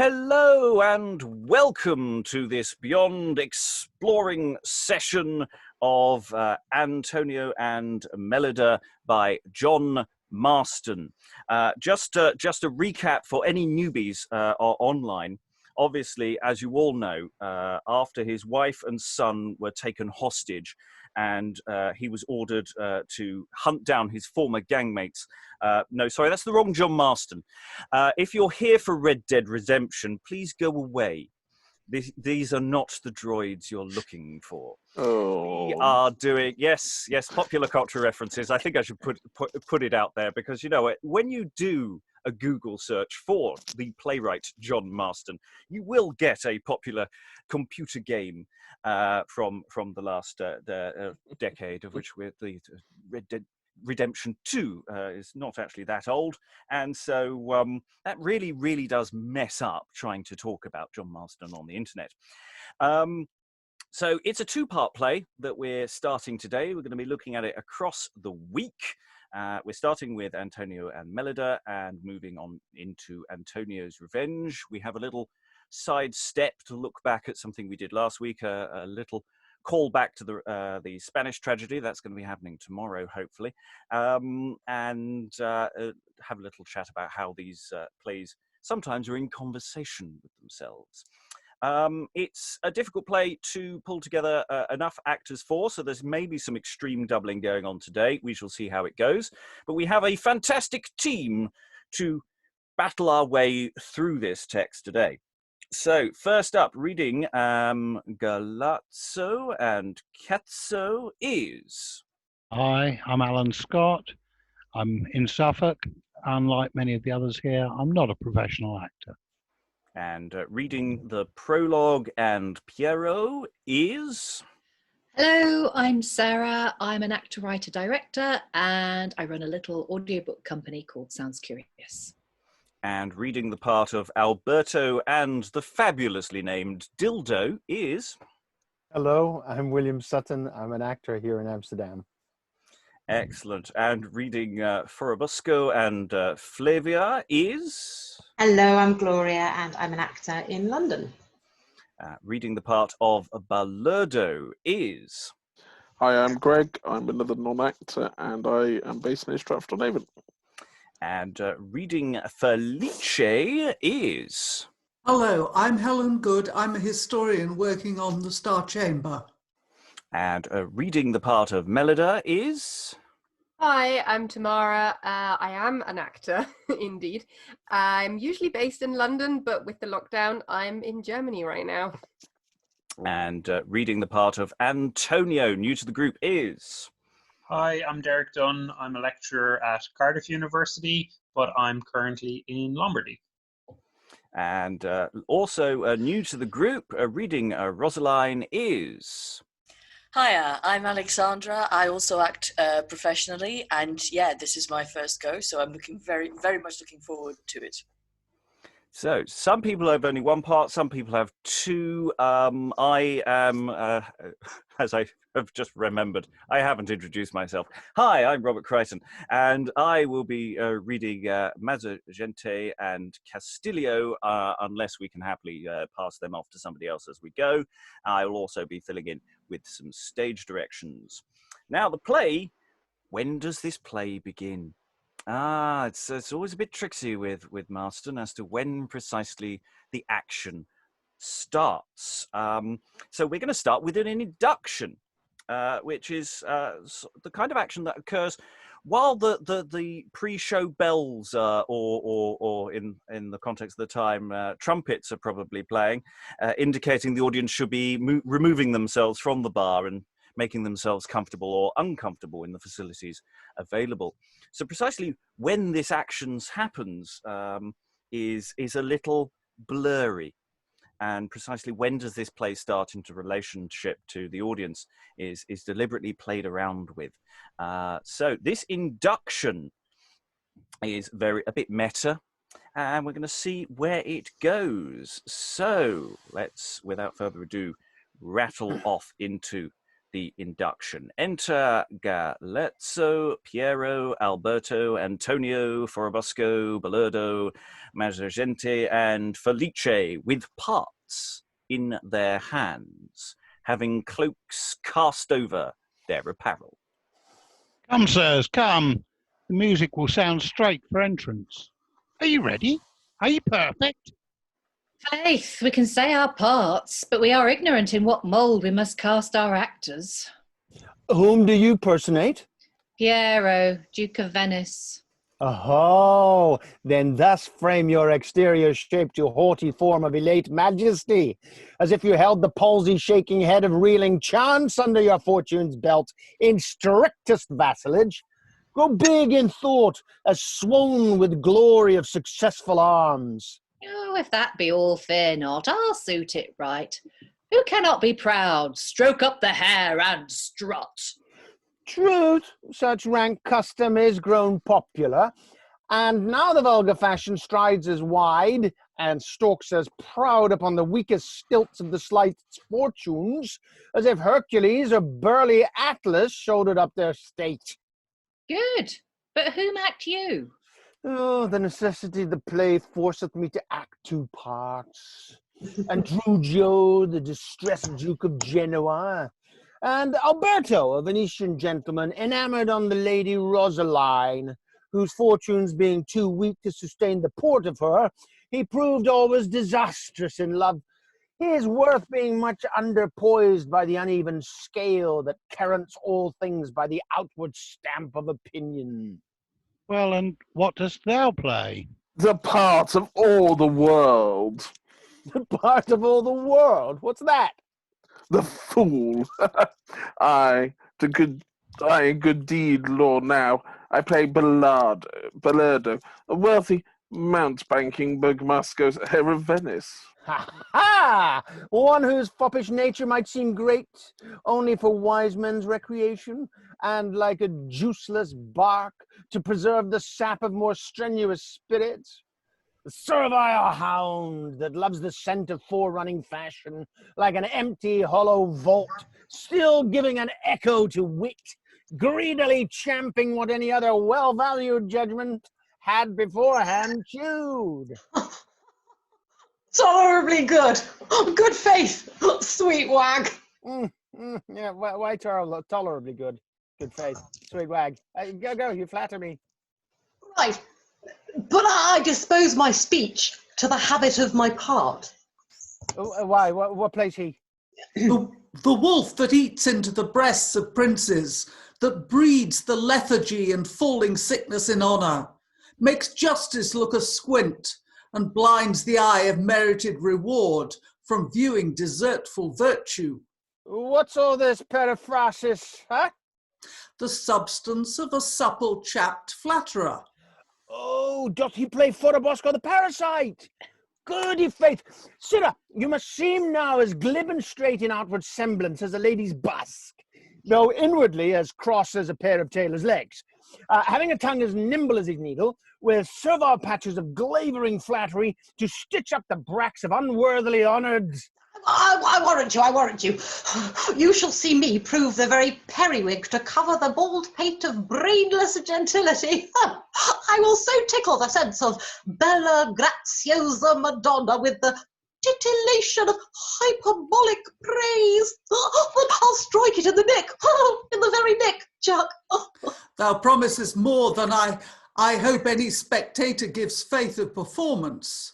Hello and welcome to this Beyond Exploring session of Antonio and Mellida by John Marston. Just a recap for any newbies online. Obviously, as you all know, after his wife and son were taken hostage and he was ordered to hunt down his former gangmates. No, sorry, that's the wrong John Marston. If you're here for Red Dead Redemption, please go away. These are not the droids you're looking for. Oh. We are doing, yes, popular culture references. I think I should put it out there because, you know, when you do a Google search for the playwright John Marston, you will get a popular computer game from the last decade, of which we're the Red Dead Redemption 2 is not actually that old, and so that really does mess up trying to talk about John Marston on the internet. So it's a two-part play that we're starting today. We're going to be looking at it across the week. We're starting with Antonio and Mellida and moving on into Antonio's Revenge. We have a little side step to look back at something we did last week, a little call back to the Spanish tragedy. That's going to be happening tomorrow, hopefully, and have a little chat about how these plays sometimes are in conversation with themselves. It's a difficult play to pull together enough actors for, so there's maybe some extreme doubling going on today. We shall see how it goes. But we have a fantastic team to battle our way through this text today. So first up, reading Galeatzo and Catzo is... Hi, I'm Alan Scott. I'm in Suffolk. Unlike many of the others here, I'm not a professional actor. And reading the prologue and Piero is... Hello, I'm Sarah. I'm an actor, writer, director, and I run a little audiobook company called Sounds Curious. And reading the part of Alberto and the fabulously named Dildo is... Hello, I'm William Sutton. I'm an actor here in Amsterdam. Excellent. And reading Forobosco and Flavia is... Hello, I'm Gloria and I'm an actor in London. Reading the part of Balurdo is... Hi, I'm Greg. I'm another non-actor and I am based in Stratford-on-Avon. And reading Feliche is... Hello, I'm Helen Good. I'm a historian working on the Star Chamber. And reading the part of Mellida is... Hi, I'm Tamara. I am an actor, indeed. I'm usually based in London, but with the lockdown, I'm in Germany right now. And reading the part of Antonio, new to the group, is... Hi, I'm Derek Dunne. I'm a lecturer at Cardiff University, but I'm currently in Lombardy. And also new to the group, reading Rossaline is... Hiya, I'm Alexandra. I also act professionally, and yeah, this is my first go, so I'm very much looking forward to it. So, some people have only one part, some people have two. I am, as I have just remembered, I haven't introduced myself. Hi, I'm Robert Crighton, and I will be reading Matzagente and Castilo, unless we can happily pass them off to somebody else as we go. I will also be filling in with some stage directions. Now, the play, when does this play begin? It's always a bit tricksy with Marston as to when precisely the action starts. So we're going to start with an induction, which is the kind of action that occurs while the pre-show bells, or in the context of the time, trumpets are probably playing, indicating the audience should be removing themselves from the bar and making themselves comfortable or uncomfortable in the facilities available. So precisely when this action happens is a little blurry. And precisely when does this play start into relationship to the audience is deliberately played around with. So this induction is a bit meta, and we're going to see where it goes. So let's, without further ado, rattle off into the induction. Enter Galeatzo, Piero, Alberto, Antonio, Forobosco, Balurdo, Matzagente, and Feliche, with parts in their hands, having cloaks cast over their apparel. Come, sirs, come. The music will sound straight for entrance. Are you ready? Are you perfect? Faith, we can say our parts, but we are ignorant in what mould we must cast our actors. Whom do you personate? Piero, Duke of Venice. Oh, then thus frame your exterior shape to haughty form of elate majesty, as if you held the palsy-shaking head of reeling chance under your fortune's belt in strictest vassalage. Grow big in thought, as swoln with glory of successful arms. Oh, if that be all, fear not, I'll suit it right. Who cannot be proud, stroke up the hair and strut? Truth, such rank custom is grown popular, and now the vulgar fashion strides as wide and stalks as proud upon the weakest stilts of the slightest fortunes, as if Hercules or burly Atlas shouldered up their state. Good, but whom act you? Oh, the necessity of the play forceth me to act two parts. Andrugio, the distressed Duke of Genoa, and Alberto, a Venetian gentleman enamored on the lady Rossaline, whose fortunes being too weak to sustain the port of her, he proved always disastrous in love, his worth being much underpoised by the uneven scale that currents all things by the outward stamp of opinion. Well, and what dost thou play? The part of all the world. The part of all the world? What's that? The fool. I, good deed, Lord, now. I play Balurdo, a wealthy mountebanking burgmasco's heir of Venice. Ha ha! One whose foppish nature might seem great only for wise men's recreation, and like a juiceless bark to preserve the sap of more strenuous spirits. The servile hound that loves the scent of forerunning fashion, like an empty, hollow vault, still giving an echo to wit, greedily champing what any other well-valued judgment had beforehand chewed. Tolerably good. Good faith, sweet wag. Yeah, why tolerably good? Good faith, sweet wag. Go, you flatter me. Right, but I dispose my speech to the habit of my part. Why? What plays he? The wolf that eats into the breasts of princes, that breeds the lethargy and falling sickness in honour, makes justice look asquint, and blinds the eye of merited reward from viewing desertful virtue. What's all this periphrasis, huh? The substance of a supple chapped flatterer. Oh, doth he play Forobosco the parasite? Good, i' faith. Sirrah, you must seem now as glib and straight in outward semblance as a lady's busk, though inwardly as cross as a pair of tailor's legs. Having a tongue as nimble as his needle, with servile patches of glavering flattery to stitch up the bracks of unworthily honoured... I warrant you. You shall see me prove the very periwig to cover the bald pate of brainless gentility. I will so tickle the sense of bella graziosa Madonna with the titillation of hyperbolic praise. I'll strike it in the neck, in the very neck, Chuck. Thou promisest more than I hope any spectator gives faith of performance.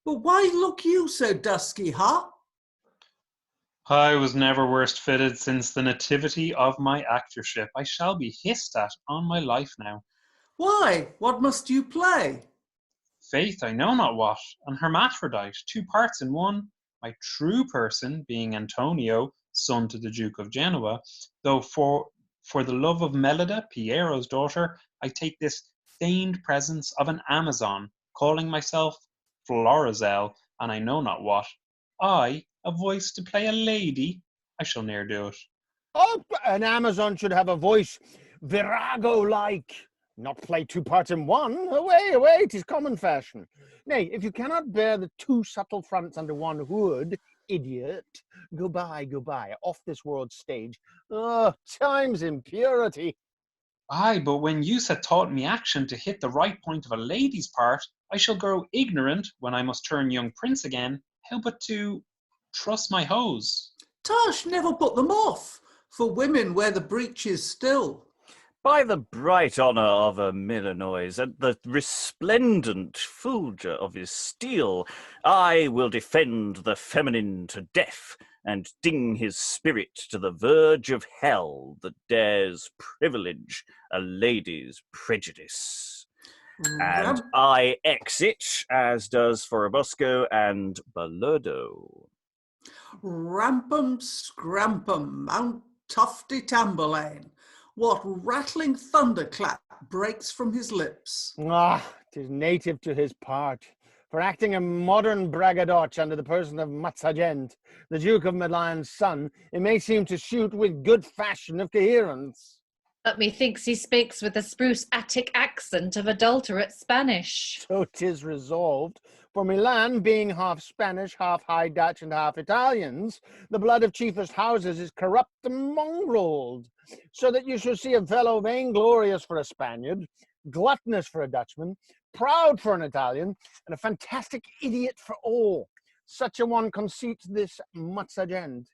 But why look you so dusky, huh? I was never worst fitted since the nativity of my actorship. I shall be hissed at on my life now. Why? What must you play? Faith, I know not what, an hermaphrodite, 2 parts in one, my true person being Antonio, son to the Duke of Genoa, though for the love of Mellida, Piero's daughter, I take this feigned presence of an Amazon, calling myself Florizel, and I know not what. I, a voice to play a lady? I shall ne'er do it. Oh, an Amazon should have a voice virago-like, not play 2 parts in one. Away, 'tis common fashion. Nay, if you cannot bear the 2 subtle fronts under one hood, idiot. Goodbye, goodbye. Off this world stage. Oh, time's impurity. Aye, but when use had taught me action to hit the right point of a lady's part, I shall grow ignorant when I must turn young prince again, how but to trust my hose. Tush, never put them off, for women wear the breeches still. By the bright honour of a Millinois and the resplendent fulgure of his steel, I will defend the feminine to death, and ding his spirit to the verge of hell that dares privilege a lady's prejudice. And I exit, as does Forobosco and Balurdo. Rampum scrampum, Mount Tufty Tamburlaine. What rattling thunderclap breaks from his lips? Ah, 'tis native to his part. For acting a modern braggadocio under the person of Matzagente, the Duke of Milan's son, it may seem to shoot with good fashion of coherence. But methinks he speaks with the spruce Attic accent of adulterate Spanish. So 'tis resolved. For Milan, being half Spanish, half High Dutch, and half Italians, the blood of chiefest houses is corrupt and mongreled, so that you shall see a fellow vainglorious for a Spaniard, gluttonous for a Dutchman, proud for an Italian, and a fantastic idiot for all. Such a one conceits this Matzagente.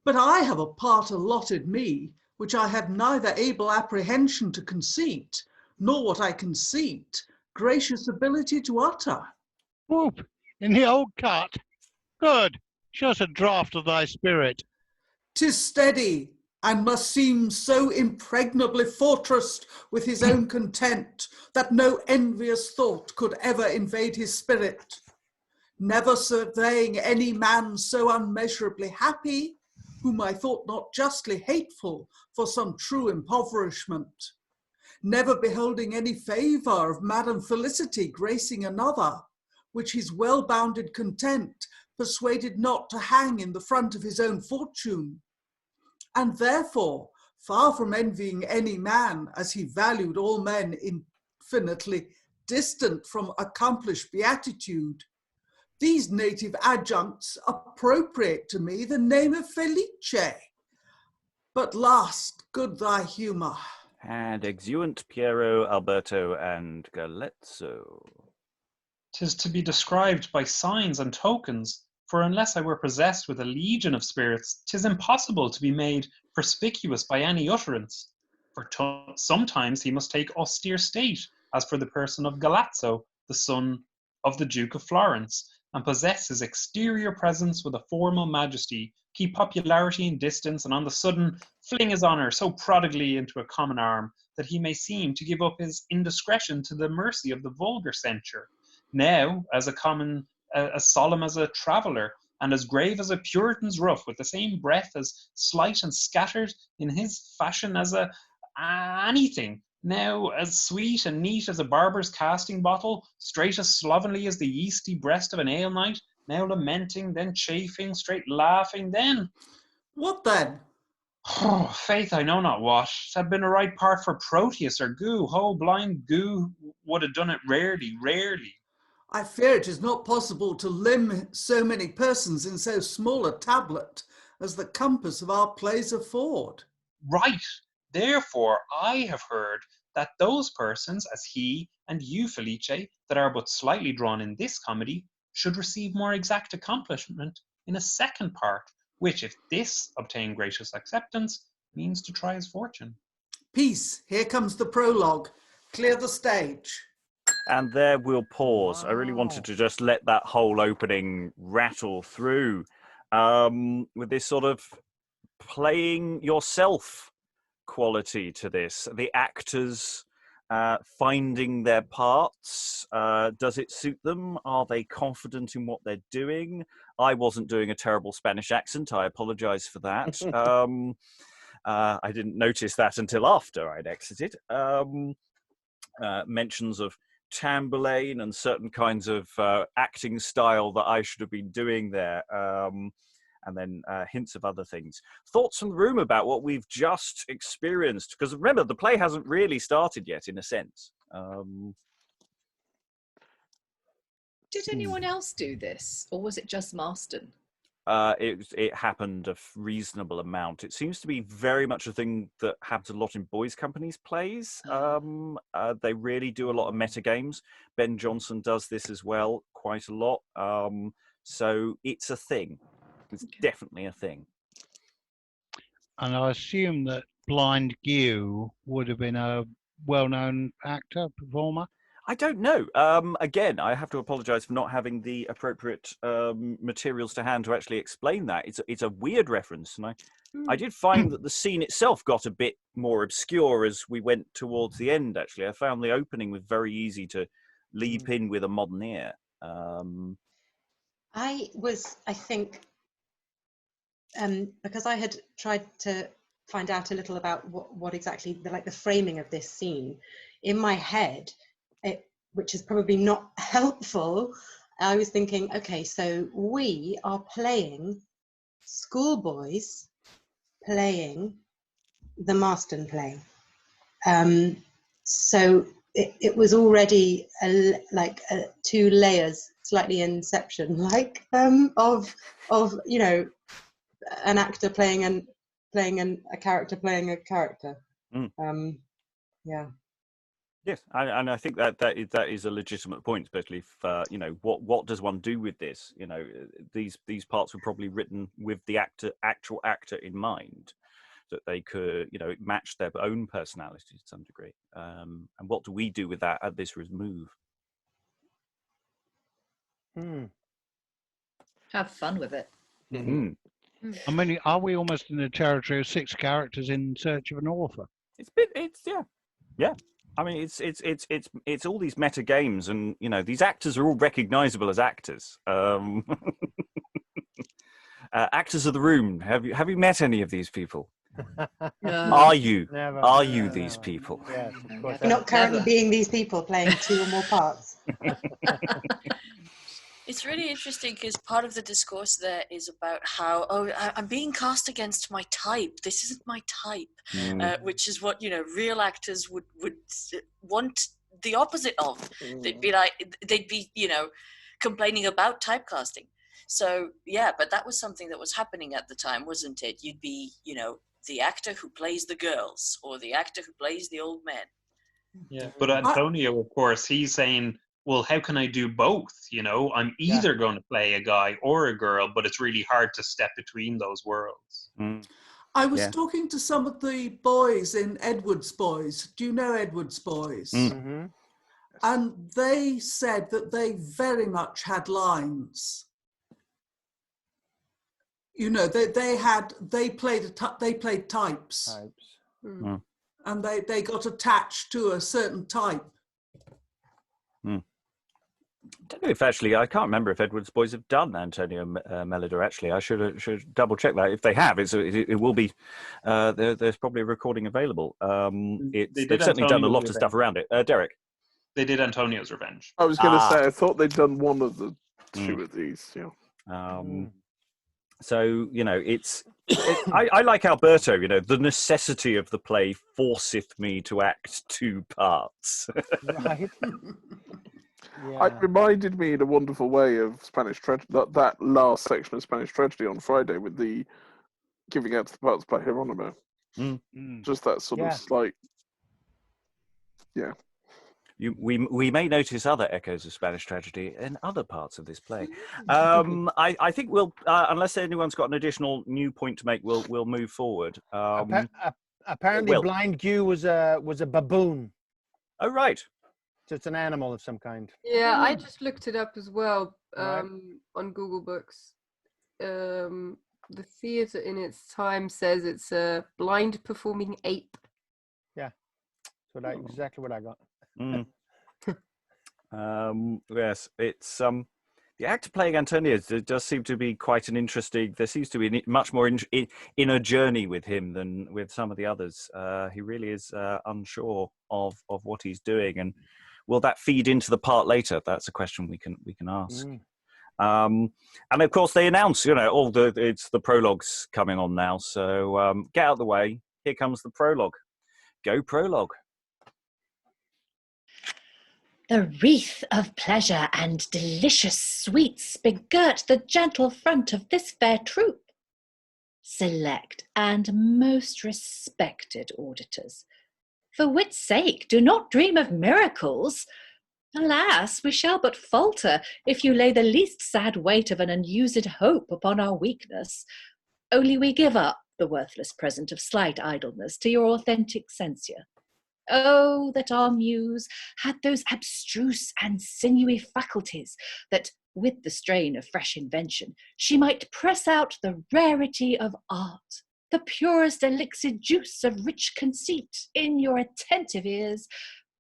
But I have a part allotted me, which I have neither able apprehension to conceit, nor what I conceit, gracious ability to utter. Whoop, in the old cut. Good, show us a draught of thy spirit. 'Tis steady, and must seem so impregnably fortressed with his own content, that no envious thought could ever invade his spirit. Never surveying any man so unmeasurably happy, whom I thought not justly hateful for some true impoverishment. Never beholding any favour of Madam Felicity gracing another, which his well-bounded content persuaded not to hang in the front of his own fortune. And therefore, far from envying any man, as he valued all men infinitely distant from accomplished beatitude, these native adjuncts appropriate to me the name of Feliche. But last, good thy humour. And exeunt Piero, Alberto, and Galeatzo. 'Tis to be described by signs and tokens, for unless I were possessed with a legion of spirits, 'tis impossible to be made perspicuous by any utterance. For sometimes he must take austere state, as for the person of Galeatzo, the son of the Duke of Florence, and possess his exterior presence with a formal majesty, keep popularity in distance, and on the sudden fling his honour so prodigally into a common arm, that he may seem to give up his indiscretion to the mercy of the vulgar censure. Now, as solemn as a traveller, and as grave as a Puritan's ruff, with the same breath as slight and scattered in his fashion as anything. Now as sweet and neat as a barber's casting bottle, straight as slovenly as the yeasty breast of an ale knight, now lamenting, then chafing, straight laughing, then. What then? Oh, faith, I know not what. It had been a right part for Proteus or Goo. Oh, blind Goo would have done it rarely, rarely. I fear it is not possible to limn so many persons in so small a tablet as the compass of our plays afford. Right. Therefore, I have heard that those persons, as he and you, Feliche, that are but slightly drawn in this comedy, should receive more exact accomplishment in a second part, which, if this obtain gracious acceptance, means to try his fortune. Peace, here comes the prologue. Clear the stage. And there we'll pause. I really wanted to just let that whole opening rattle through with this sort of playing yourself quality to this. The actors finding their parts. Does it suit them? Are they confident in what they're doing? I wasn't doing a terrible Spanish accent. I apologize for that. I didn't notice that until after I'd exited. Mentions of Tamburlaine and certain kinds of acting style that I should have been doing there. And then hints of other things. Thoughts from the room about what we've just experienced? Because remember, the play hasn't really started yet, in a sense. Did anyone else do this, or was it just Marston? It happened a reasonable amount. It seems to be very much a thing that happens a lot in boys' companies plays. They really do a lot of meta games. Ben Jonson does this as well, quite a lot. So it's a thing. It's definitely a thing. And I assume that Blind Guy would have been a well-known actor, performer. I don't know. Again, I have to apologise for not having the appropriate materials to hand to actually explain that. It's a weird reference, and I did find that the scene itself got a bit more obscure as we went towards the end. Actually, I found the opening was very easy to leap in with a modern ear. I think, because I had tried to find out a little about what exactly the framing of this scene in my head, which is probably not helpful. I was thinking, okay, so we are playing schoolboys playing the Marston play. So it was already two layers, slightly Inception-like, of an actor playing a character playing a character. Yeah. Yes, and I think that is a legitimate point, especially if what does one do with this? These parts were probably written with the actual actor in mind, that they could match their own personality to some degree. And what do we do with that at this remove? Have fun with it. I mean, are we almost in the territory of 6 characters in search of an author? Yeah. I mean, it's all these meta games, and these actors are all recognisable as actors. Actors of the room. Have you met any of these people? Are you these people? Yes, of course. You're not currently being these people playing 2 or more parts. It's really interesting because part of the discourse there is about how, I'm being cast against my type. This isn't my type, which is what, real actors would want the opposite of. They'd be complaining about typecasting. So, yeah, but that was something that was happening at the time, wasn't it? You'd be, the actor who plays the girls or the actor who plays the old men. Yeah, but Antonio, of course, he's saying, well, how can I do both? I'm either going to play a guy or a girl, but it's really hard to step between those worlds. I was talking to some of the boys in Edward's Boys. Do you know Edward's Boys? Mm-hmm. And they said that they very much had lines. They played types. And they got attached to a certain type. I don't know if actually, I can't remember if Edward's Boys have done Antonio and Mellida. Actually, I should double check that. If they have, it will be. There's probably a recording available. They've certainly done a lot of stuff around it. Derek, they did Antonio's Revenge. I was going to say, I thought they'd done one of the 2 of these. Yeah. So I like Alberto. The necessity of the play forceth me to act 2 parts. Right. Yeah. It reminded me in a wonderful way of Spanish tragedy, that last section of Spanish tragedy on Friday with the giving out to the parts by Hieronymo. Just that sort of slight, We may notice other echoes of Spanish tragedy in other parts of this play. I think we'll, unless anyone's got an additional new point to make, we'll move forward. Apparently, Blind Guy was a baboon. Oh, right. So it's an animal of some kind. Yeah, I just looked it up as well Right. on Google Books. The theatre in its time says it's a blind performing ape. Yeah, exactly what I got. Yes, it's the actor playing Antonio does seem to be quite an interesting. There seems to be much more in a journey with him than with some of the others. He really is unsure of what he's doing, and will that feed into the part later? That's a question we can ask. And of course, they announce, it's the prologues coming on now. So get out of the way. Here comes the prologue. Go prologue. The wreath of pleasure and delicious sweets begirt the gentle front of this fair troop. Select and most respected auditors, for wit's sake, do not dream of miracles. Alas, we shall but falter if you lay the least sad weight of an unused hope upon our weakness. Only we give up the worthless present of slight idleness to your authentic censure. Oh, that our muse had those abstruse and sinewy faculties, that, with the strain of fresh invention, she might press out the rarity of art, the purest elixir juice of rich conceit in your attentive ears,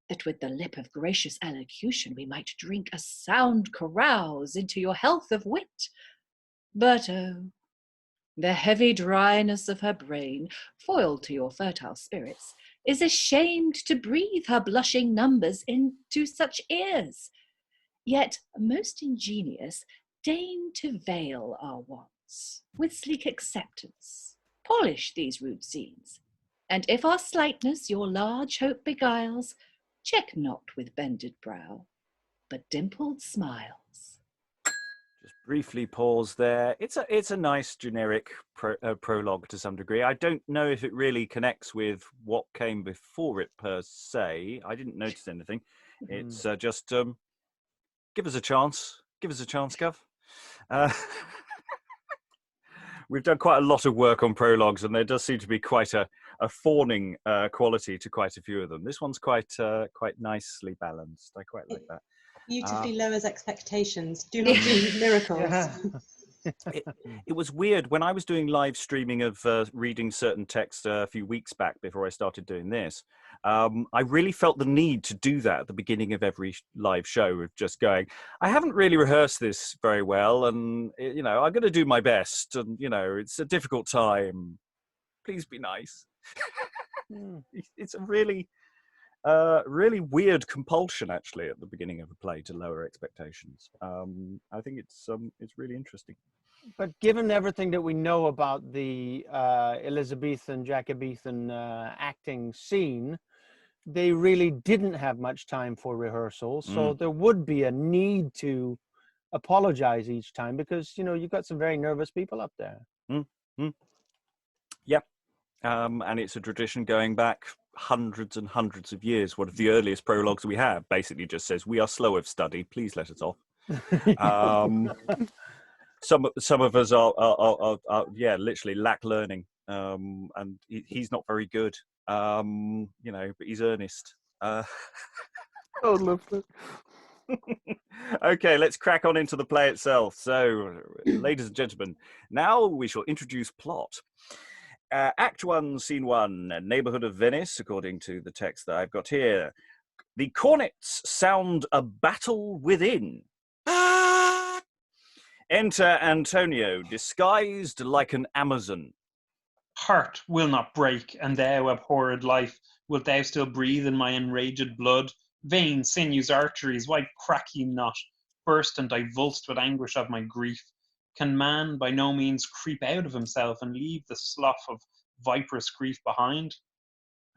that with the lip of gracious elocution we might drink a sound carouse into your health of wit. But oh, the heavy dryness of her brain, foil to your fertile spirits, is ashamed to breathe her blushing numbers into such ears. Yet, most ingenious, deign to veil our wants with sleek acceptance, polish these rude scenes, and if our slightness your large hope beguiles, check not with bended brow, but dimpled smiles. Just briefly pause there. It's a nice generic prologue to some degree. I don't know if it really connects with what came before it per se. I didn't notice anything. It's just give us a chance. Give us a chance, Gov. We've done quite a lot of work on prologues, and there does seem to be quite a fawning quality to quite a few of them. This one's quite nicely balanced. I quite like that. Beautifully lowers expectations. Do not dream miracles. It was weird when I was doing live streaming of reading certain texts a few weeks back before I started doing this. I really felt the need to do that at the beginning of every live show, of just going, I haven't really rehearsed this very well, and I'm going to do my best, and it's a difficult time. Please be nice. It's a really weird compulsion, actually, at the beginning of a play to lower expectations. I think it's really interesting. But given everything that we know about the Elizabethan, Jacobean acting scene, they really didn't have much time for rehearsal. So there would be a need to apologize each time, because, you've got some very nervous people up there. Yep. And it's a tradition going back hundreds and hundreds of years. One of the earliest prologues we have basically just says, we are slow of study, please let us off. Some of us are literally lack learning, and he's not very good, but he's earnest. Oh, lovely. Okay, let's crack on into the play itself. So, ladies and gentlemen, now we shall introduce plot. Act 1, Scene 1, neighbourhood of Venice, according to the text that I've got here. The cornets sound a battle within. Enter Antonio, disguised like an Amazon. Heart will not break, and thou, abhorred life, wilt thou still breathe in my enraged blood? Veins, sinews, arteries, why crack ye not, burst and divulsed with anguish of my grief? Can man by no means creep out of himself and leave the slough of viperous grief behind?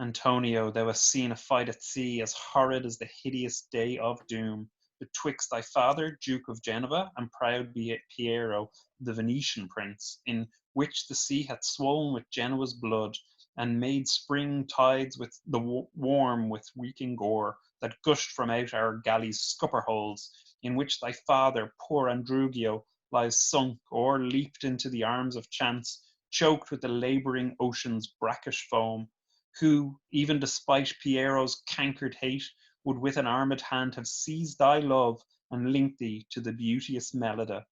Antonio, thou hast seen a fight at sea as horrid as the hideous day of doom, betwixt thy father, Duke of Genova, and proud Piero, the Venetian prince, in which the sea hath swollen with Genoa's blood, and made spring tides with the warm with reeking gore, that gushed from out our galley's scupper holes, in which thy father, poor Andrugio, lies sunk, or leaped into the arms of chance, choked with the labouring ocean's brackish foam, who, even despite Piero's cankered hate, would with an armed hand have seized thy love and linked thee to the beauteous Mellida.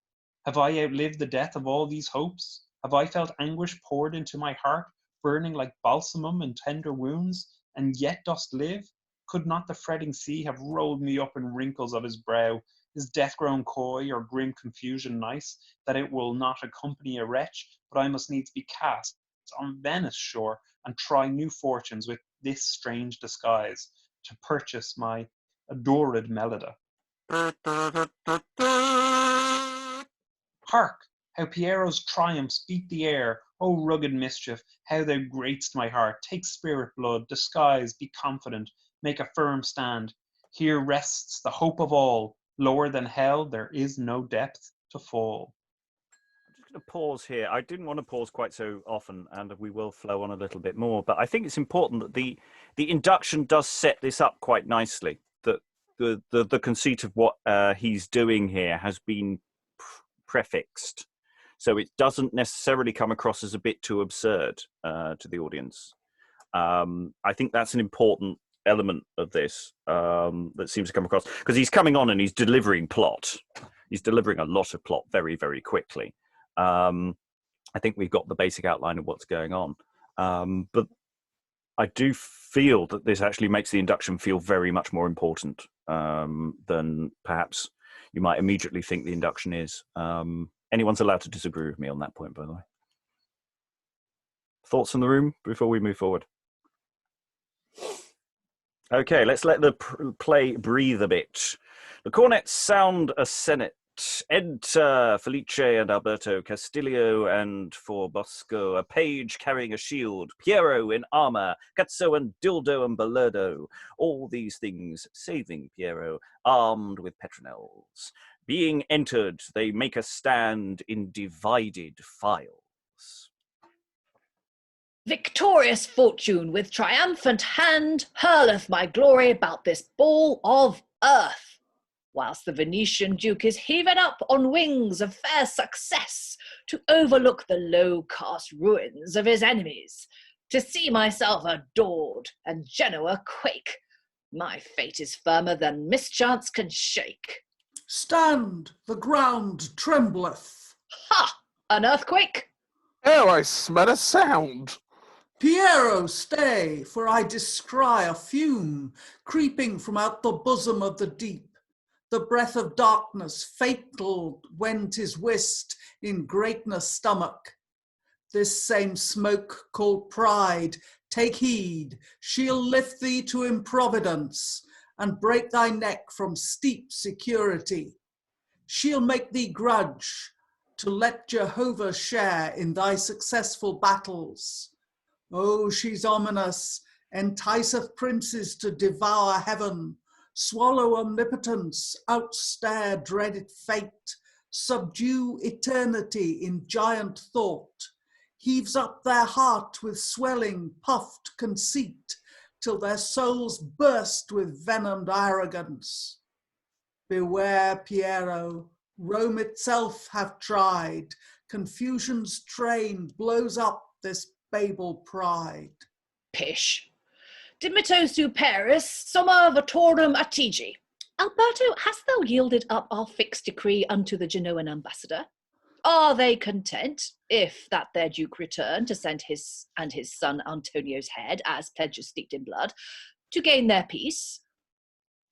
Have I outlived the death of all these hopes? Have I felt anguish poured into my heart, burning like balsamum in tender wounds, and yet dost live? Could not the fretting sea have rolled me up in wrinkles of his brow? Is death grown coy, or grim confusion nice, that it will not accompany a wretch, but I must needs be cast on Venice shore, and try new fortunes with this strange disguise, to purchase my adored Mellida? Hark! How Piero's triumphs beat the air! O rugged mischief, how thou gratest my heart! Take spirit blood, disguise, be confident, make a firm stand. Here rests the hope of all. Lower than hell, there is no depth to fall. I'm just going to pause here. I didn't want to pause quite so often, and we will flow on a little bit more. But I think it's important that the induction does set this up quite nicely. That the conceit of what he's doing here has been prefixed, so it doesn't necessarily come across as a bit too absurd to the audience. I think that's an important element of this that seems to come across, because he's coming on and he's delivering plot. He's delivering a lot of plot very, very quickly. I think we've got the basic outline of what's going on. But I do feel that this actually makes the induction feel very much more important than perhaps you might immediately think the induction is. Anyone's allowed to disagree with me on that point, by the way. Thoughts in the room before we move forward? Okay, let's let the play breathe a bit. The cornets sound a senate. Enter Feliche and Alberto, Castilo and Forobosco, a page carrying a shield, Piero in armour, Catzo and Dildo and Balurdo, all these things saving Piero, armed with petronels. Being entered, they make a stand in divided files. Victorious fortune with triumphant hand hurleth my glory about this ball of earth, whilst the Venetian Duke is heaving up on wings of fair success to overlook the low-cast ruins of his enemies, to see myself adored and Genoa quake. My fate is firmer than mischance can shake. Stand, the ground trembleth. Ha! An earthquake? Oh, I smell a sound. Piero, stay, for I descry a fume creeping from out the bosom of the deep. The breath of darkness, fatal when 'tis whist in greatness' stomach. This same smoke called pride, take heed, she'll lift thee to improvidence, and break thy neck from steep security. She'll make thee grudge to let Jehovah share in thy successful battles. Oh, she's ominous, enticeth princes to devour heaven, swallow omnipotence, outstare dreaded fate, subdue eternity in giant thought, heaves up their heart with swelling, puffed conceit, till their souls burst with venomed arrogance. Beware, Piero, Rome itself hath tried, confusion's train blows up this Babel pride. Pish. Dimitto superis, summa votorum attigi. Alberto, hast thou yielded up our fixed decree unto the Genoan ambassador? Are they content, if that their duke return, to send his and his son Antonio's head, as pledges steeped in blood, to gain their peace?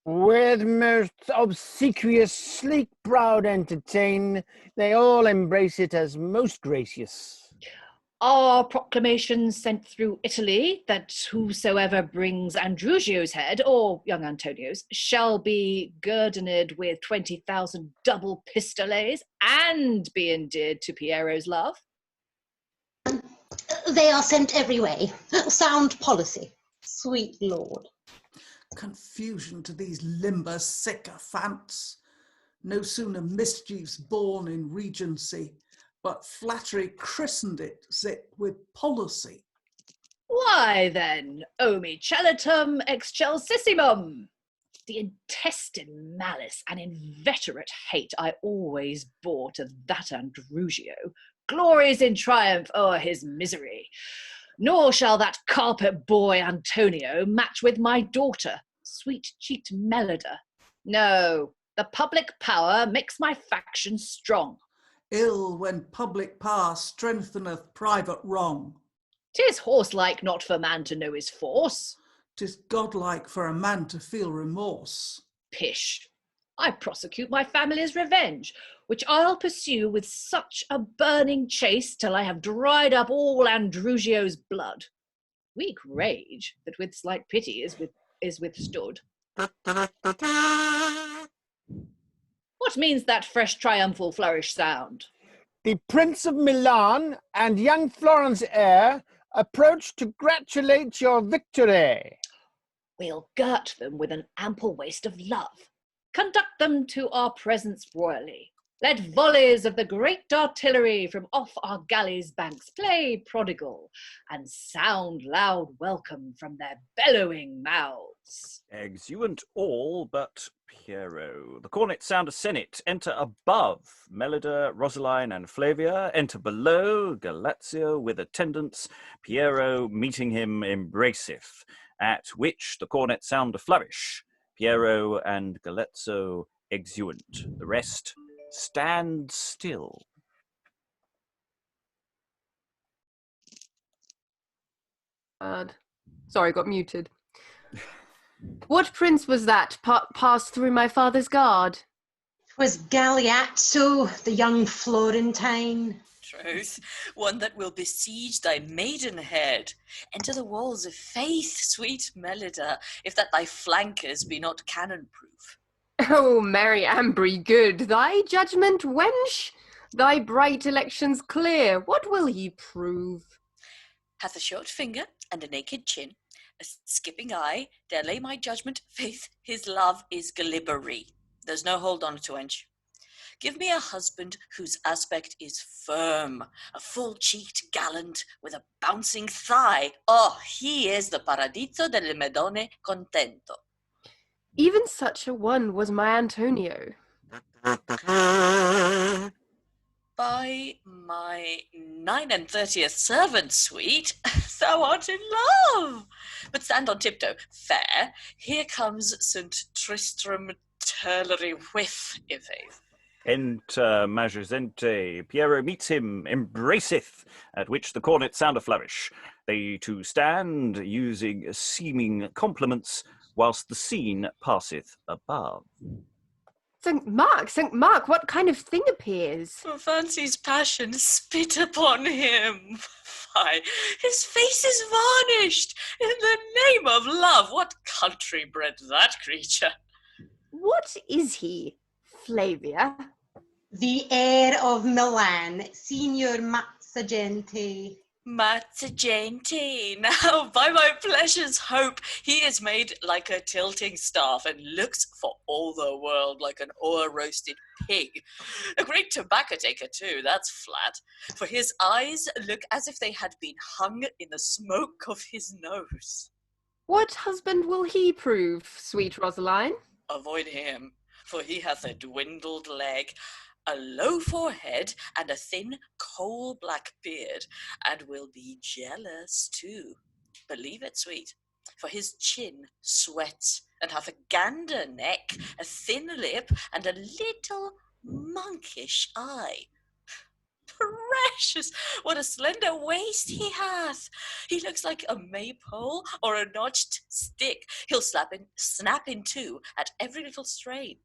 With most obsequious, sleek-browed entertain, they all embrace it as most gracious. Are proclamations sent through Italy that whosoever brings Andrugio's head, or young Antonio's, shall be guerdoned with 20,000 double pistolets and be endeared to Piero's love? They are sent every way. Sound policy. Sweet Lord. Confusion to these limber sycophants. No sooner mischiefs born in regency, but flattery christened it with policy. Why then, omi celitum excelsissimum. The intestine malice and inveterate hate I always bore to that Andrugio glories in triumph o'er his misery. Nor shall that carpet boy Antonio match with my daughter, sweet-cheeked Mellida. No, the public power makes my faction strong. Ill when public power strengtheneth private wrong. 'Tis horse-like not for man to know his force. 'Tis godlike for a man to feel remorse. Pish! I prosecute my family's revenge, which I'll pursue with such a burning chase till I have dried up all Andrugio's blood. Weak rage that with slight pity is withstood. What means that fresh triumphal flourish sound? The Prince of Milan and young Florence heir approach to gratulate your victory. We'll girt them with an ample waist of love, conduct them to our presence royally. Let volleys of the great artillery from off our galleys' banks play prodigal, and sound loud welcome from their bellowing mouths. Exeunt all but Piero. The cornets sound a senate. Enter above Mellida, Rossaline, and Flavia. Enter below Galeatzo with attendants. Piero meeting him embraceth, at which the cornets sound a flourish. Piero and Galeatzo exeunt. The rest stand still. Sorry, got muted. What prince was that passed through my father's guard? 'Twas Galeatzo, the young Florentine. Truth, one that will besiege thy maidenhead. Enter the walls of faith, sweet Mellida, if that thy flankers be not cannon-proof. Oh, Mary Ambry, good, thy judgment, wench? Thy bright elections clear, what will he prove? Hath a short finger and a naked chin, a skipping eye, dare lay my judgment, faith, his love is glibbery. There's no hold on it, wench. Give me a husband whose aspect is firm, a full-cheeked gallant with a bouncing thigh. Oh, he is the paradiso delle Madonne contento. Even such a one was my Antonio. By my 39th servant, sweet, thou art in love. But stand on tiptoe, fair. Here comes St. Tristram Turlery with, i' faith. Enter Matzagente. Piero meets him, embraceth, at which the cornets sound a flourish. They two stand, using seeming compliments, whilst the scene passeth above. St. Mark, what kind of thing appears? For fancy's passion spit upon him. Fie, his face is varnished. In the name of love, what country bred that creature? What is he, Flavia? The heir of Milan, Signor Matzagente. Matzagente, now by my pleasure's hope, he is made like a tilting staff and looks for all the world like an o'er-roasted pig. A great tobacco taker too, that's flat, for his eyes look as if they had been hung in the smoke of his nose. What husband will he prove, sweet Rossaline? Avoid him, for he hath a dwindled leg, a low forehead, and a thin coal-black beard, and will be jealous too. Believe it, sweet, for his chin sweats, and hath a gander neck, a thin lip, and a little monkish eye. Precious, what a slender waist he hath! He looks like a maypole or a notched stick. He'll snap in two at every little strain.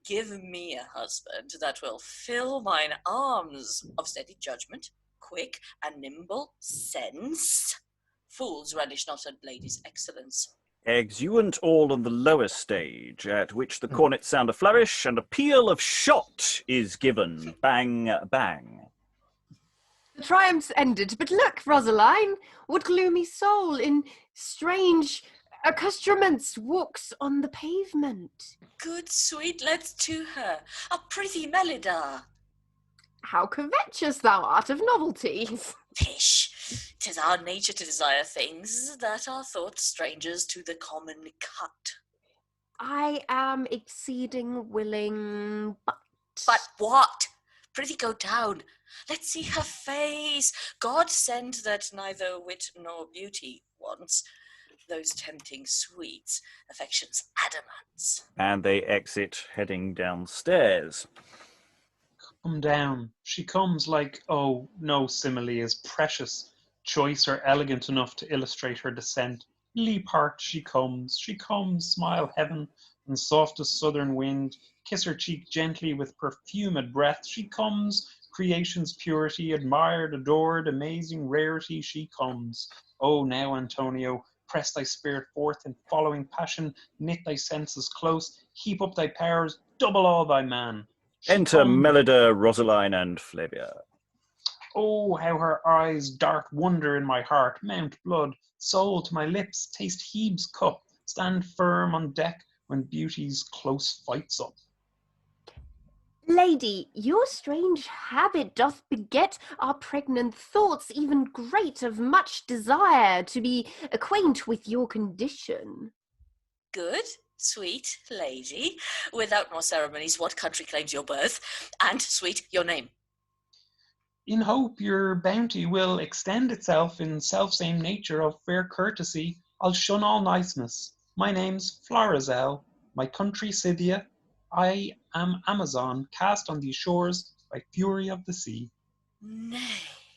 Give me a husband that will fill mine arms of steady judgment, quick and nimble sense. Fools relish not a lady's excellence. Exeunt all on the lower stage, at which the cornets sound a flourish, and a peal of shot is given. Bang, bang. The triumph's ended, but look, Rossaline, what gloomy soul in strange accoutrements walks on the pavement? Good sweet, let's to her. A pretty Mellida. How covetous thou art of novelties. Pish, 'tis our nature to desire things that are thought strangers to the common cut. I am exceeding willing, but... But what? Prithee go down. Let's see her face. God send that neither wit nor beauty wants those tempting sweets, affection's adamants. And they exit, heading downstairs. Come down. She comes like, oh, no simile is precious, choice or elegant enough to illustrate her descent. Leap heart, she comes, smile heaven, and softest southern wind, kiss her cheek gently with perfumed breath. She comes, creation's purity, admired, adored, amazing rarity, she comes. Oh, now, Antonio, press thy spirit forth in following passion, knit thy senses close, heap up thy powers, double all thy man. Enter Mellida, Rossaline, and Flavia. Oh, how her eyes dart wonder in my heart, mount blood, soul to my lips, taste Hebe's cup, stand firm on deck when beauty's close fights up. Lady, your strange habit doth beget our pregnant thoughts, even great of much desire to be acquaint with your condition. Good, sweet lady. Without more ceremonies, what country claims your birth? And, sweet, your name. In hope your bounty will extend itself in self-same nature of fair courtesy, I'll shun all niceness. My name's Florizel, my country Scythia. I am Amazon, cast on these shores by fury of the sea. Nay,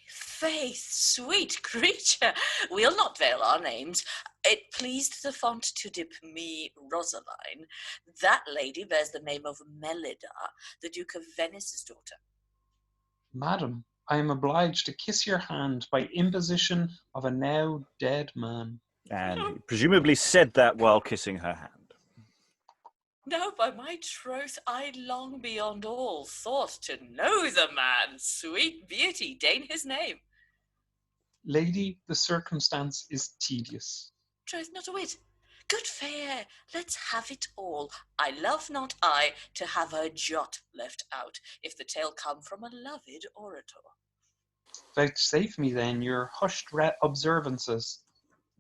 faith, sweet creature, we'll not veil our names. It pleased the font to dip me Rossaline. That lady bears the name of Mellida, the Duke of Venice's daughter. Madam, I am obliged to kiss your hand by imposition of a now dead man. And he presumably said that while kissing her hand. No, by my troth, I long beyond all thought to know the man. Sweet beauty, deign his name. Lady, the circumstance is tedious. Troth, not a whit. Good fare, let's have it all. I love not I to have a jot left out, if the tale come from a loved orator. Vouchsafe me then your hushed observances.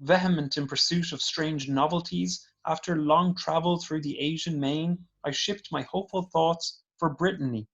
Vehement in pursuit of strange novelties, after long travel through the Asian main, I shipped my hopeful thoughts for Brittany,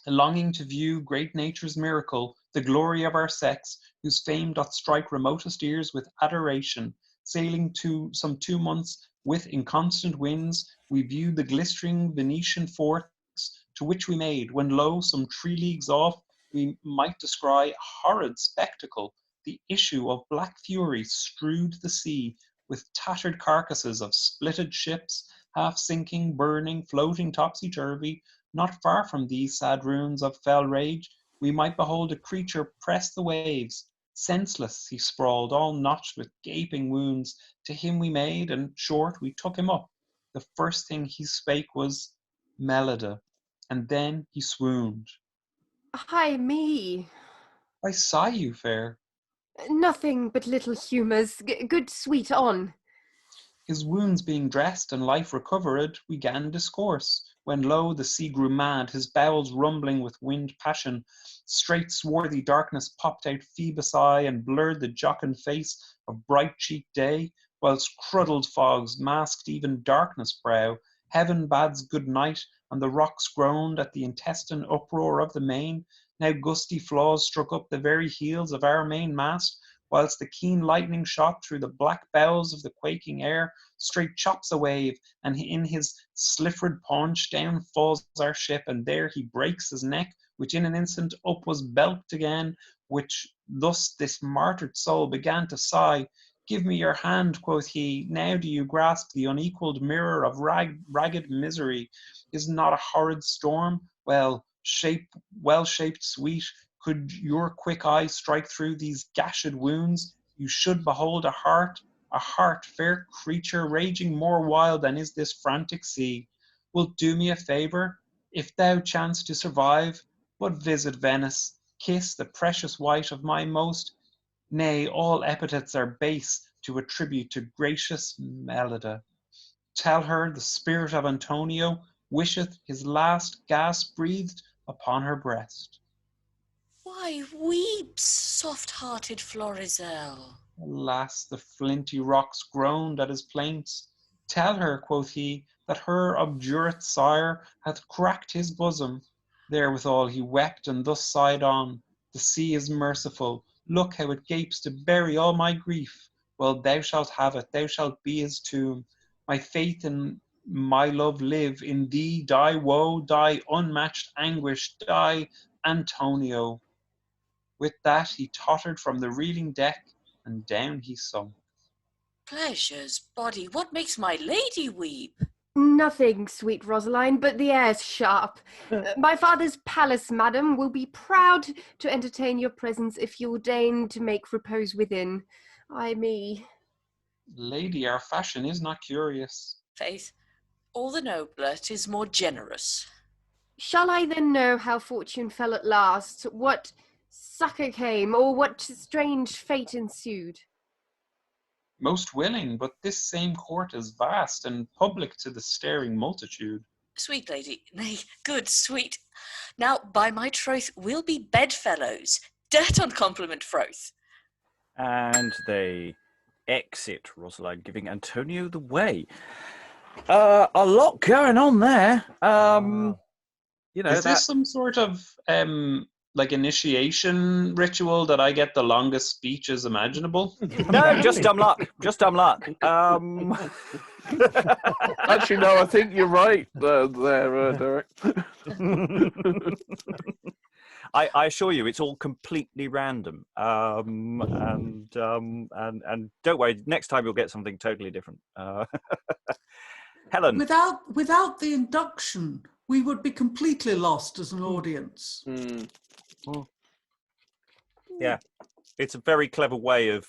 longing to view great nature's miracle, the glory of our sex, whose fame doth strike remotest ears with adoration. Sailing to some 2 months with inconstant winds, we viewed the glistering Venetian forts, to which we made, when lo, some 3 leagues off, we might descry a horrid spectacle. The issue of black fury strewed the sea with tattered carcasses of splitted ships, half sinking, burning, floating topsy-turvy. Not far from these sad ruins of fell rage, we might behold a creature press the waves. Senseless he sprawled, all notched with gaping wounds. To him we made, and short we took him up. The first thing he spake was, Mellida, and then he swooned. Ay me. I sigh you, fair. Nothing but little humours. Good sweet on. His wounds being dressed and life recovered, we 'gan discourse, when lo, the sea grew mad, his bowels rumbling with wind passion. Straight swarthy darkness popped out Phoebus' eye, and blurred the jocund face of bright-cheeked day, whilst cruddled fogs masked even darkness' brow. Heaven bads good night, and the rocks groaned at the intestine uproar of the main. Now gusty flaws struck up the very heels of our mainmast, whilst the keen lightning shot through the black bowels of the quaking air. Straight chops a wave, and in his sliffered paunch down falls our ship, and there he breaks his neck, which in an instant up was belked again, which thus this martyred soul began to sigh. Give me your hand, quoth he, now do you grasp the unequalled mirror of ragged misery? Is not a horrid storm? Well-shaped sweet, could your quick eye strike through these gashed wounds, you should behold a heart, fair creature, raging more wild than is this frantic sea. Wilt do me a favour, if thou chance to survive, but visit Venice, kiss the precious white of my most, nay, all epithets are base to attribute to gracious Mellida. Tell her the spirit of Antonio wisheth his last gasp breathed upon her breast. Why weeps soft-hearted Florizel? Alas, the flinty rocks groaned at his plaints. Tell her, quoth he, that her obdurate sire hath cracked his bosom. Therewithal he wept, and thus sighed on. The sea is merciful. Look how it gapes to bury all my grief. Well, thou shalt have it. Thou shalt be his tomb. My faith and my love live. In thee die woe, die unmatched anguish, die Antonio. With that he tottered from the reeling deck, and down he sunk. Pleasure's body, what makes my lady weep? Nothing, sweet Rossaline, but the air's sharp. My father's palace, madam, will be proud to entertain your presence if you'll deign to make repose within. Ay me. Lady, our fashion is not curious. Faith, all the nobler, 'tis more generous. Shall I then know how fortune fell at last, what succour came, or what strange fate ensued? most willing, but this same court is vast and public to the staring multitude. Sweet lady, nay, good, sweet. Now, by my troth, we'll be bedfellows, debt on compliment froth. And they exit, Rossaline giving Antonio the way. A lot going on there. You know, is this some sort of like initiation ritual that I get the longest speeches imaginable? No, just dumb luck. Just dumb luck. Actually, no, I think you're right there, Derek. I assure you, it's all completely random. And don't worry, next time you'll get something totally different. Helen. Without the induction, we would be completely lost as an audience. Yeah, it's a very clever way of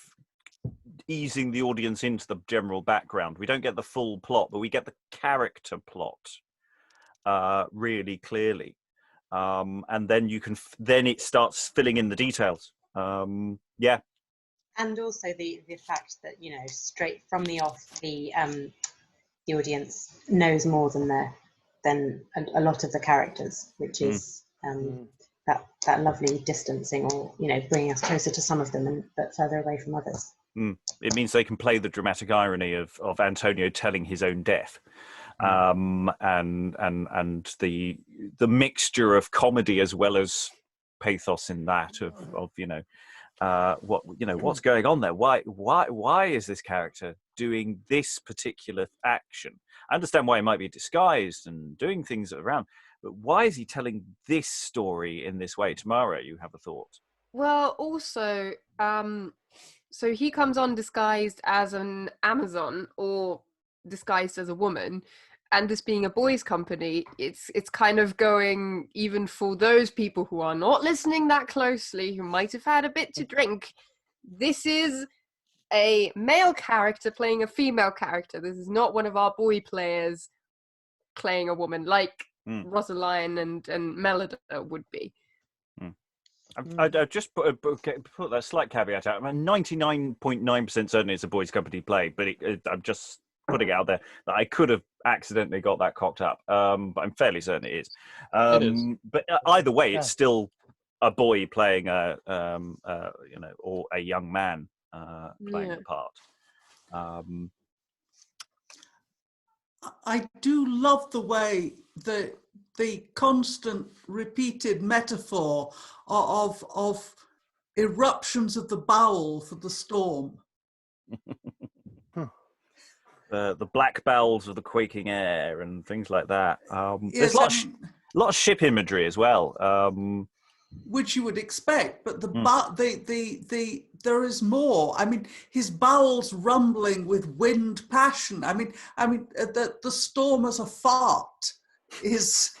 easing the audience into the general background. We don't get the full plot, but we get the character plot really clearly. And then you can, then it starts filling in the details. Yeah. And also the fact that, you know, straight from the off, the audience knows more than a lot of the characters, which is that lovely distancing, or, you know, bringing us closer to some of them but further away from others. It means they can play the dramatic irony of Antonio telling his own death. And the mixture of comedy as well as pathos in that of you know, what's going on there? Why is this character doing this particular action? I understand why he might be disguised and doing things around, but why is he telling this story in this way? Tamara, you have a thought? Well, also, so he comes on disguised as an Amazon or disguised as a woman. And this being a boys' company, it's kind of going, even for those people who are not listening that closely, who might have had a bit to drink, this is a male character playing a female character. This is not one of our boy players playing a woman, like Rossaline and Mellida would be. I've just put that slight caveat out. I'm 99.9% certain it's a boys' company play, but I'm just putting it out there that I could have accidentally got that cocked up, but I'm fairly certain it is. But either way, it's still a boy playing or a young man playing the part. I do love the way the constant repeated metaphor of eruptions of the bowel for the storm. The black bowels of the quaking air and things like that. Yes, there's a lot of ship imagery as well, which you would expect. But there is more. I mean, his bowels rumbling with wind passion. I mean, the storm as a fart is,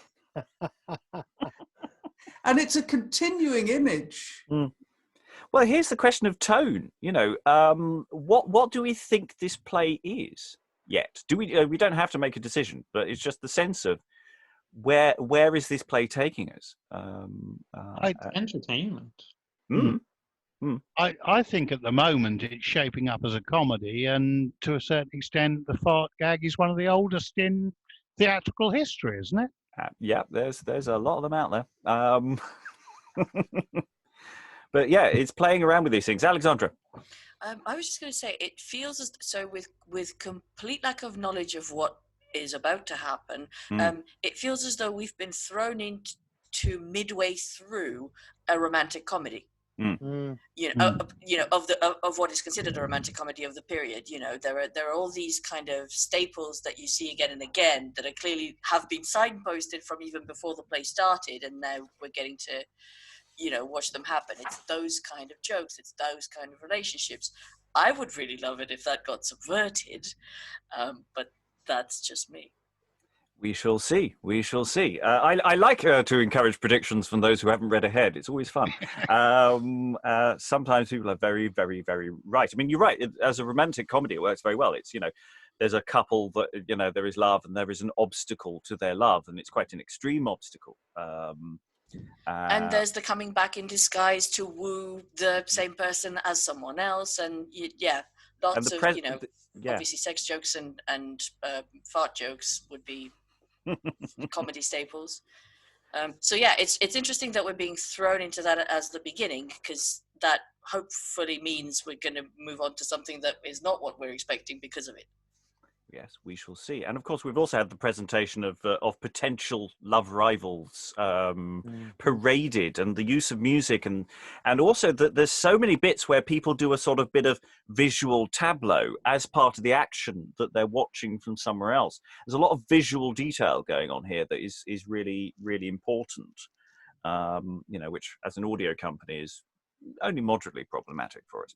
and it's a continuing image. Well, here's the question of tone. You know, what do we think this play is yet? Do we? We don't have to make a decision, but it's just the sense of where is this play taking us? Entertainment. I think at the moment it's shaping up as a comedy, and to a certain extent, the fart gag is one of the oldest in theatrical history, isn't it? Yeah, there's a lot of them out there. But yeah, it's playing around with these things. Alexandra. I was just going to say, it feels as so with complete lack of knowledge of what is about to happen. It feels as though we've been thrown into midway through a romantic comedy. You know, of what is considered a romantic comedy of the period. You know, there are all these kind of staples that you see again and again that are clearly have been signposted from even before the play started, and now we're getting to, you know, watch them happen. It's those kind of jokes. It's those kind of relationships. I would really love it if that got subverted, but that's just me. We shall see. We shall see. I like to encourage predictions from those who haven't read ahead. It's always fun. Sometimes people are very, very, very right. I mean, you're right. As a romantic comedy, it works very well. It's, you know, there's a couple that, you know, there is love and there is an obstacle to their love, and it's quite an extreme obstacle. And there's the coming back in disguise to woo the same person as someone else, and yeah, lots of, obviously sex jokes and fart jokes would be comedy staples. So yeah, it's interesting that we're being thrown into that as the beginning, because that hopefully means we're going to move on to something that is not what we're expecting because of it. Yes, we shall see. And of course, we've also had the presentation of potential love rivals paraded, and the use of music, and also that there's so many bits where people do a sort of bit of visual tableau as part of the action that they're watching from somewhere else. There's a lot of visual detail going on here that is really, really important. Which as an audio company is only moderately problematic for us.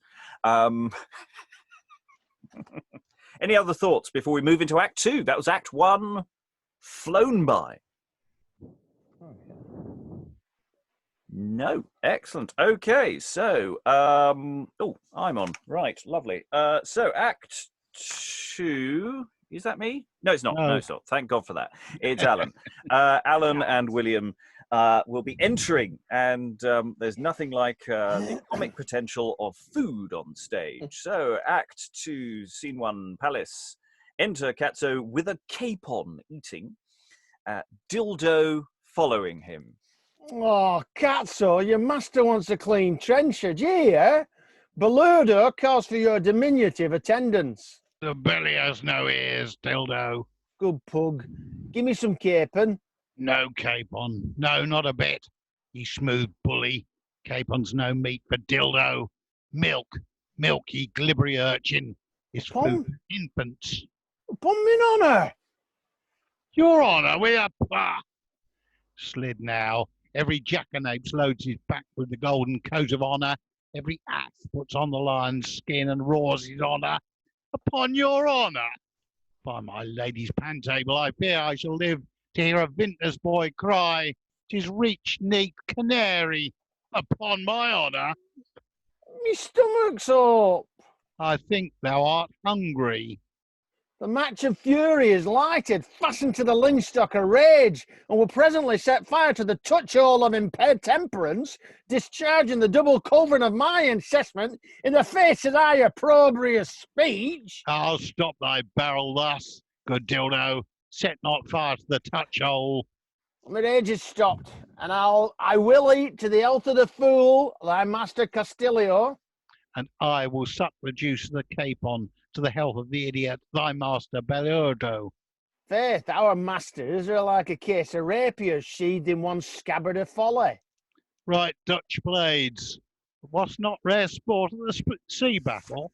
Any other thoughts before we move into Act 2? That was Act 1, flown by. No, excellent. Okay, so, I'm on. Right, lovely. So Act 2, is that me? No, it's not. No, it's not. Thank God for that. It's Alan. Alan and William will be entering, and there's nothing like the comic potential of food on stage. So, Act 2, Scene 1, Palace. Enter Catzo with a cape on, eating. Dildo following him. Oh, Catzo, your master wants a clean trencher, do you hear? Balurdo calls for your diminutive attendance. The belly has no ears, Dildo. Good pug. Give me some capon. No capon. No, not a bit. You smooth bully. Capon's no meat for Dildo. Milk. Milk, ye glibbery urchin. Is food for infants. Upon min honour. Your honour, we are slid now. Every jackanapes loads his back with the golden coat of honour. Every ass puts on the lion's skin and roars his honour. Upon your honour. By my lady's pan-table, I fear I shall live to hear a vintner's boy cry, "'Tis reach, neat canary." Upon my honour. Me stomach's up. I think thou art hungry. The match of fury is lighted, fastened to the linstock of rage, and will presently set fire to the touch-hole of impaired temperance, discharging the double culverin of my incessant in the face of thy opprobrious speech. I'll stop thy barrel thus, good Dildo. Set not fire to the touch-hole. My rage is stopped, and I will eat to the health of the fool, thy master Castilo. And I will suck the juice of the capon to the health of the idiot, thy master Balurdo. Faith, our masters are like a case of rapiers sheathed in one scabbard of folly. Right, Dutch blades. What's not rare sport of the sea battle,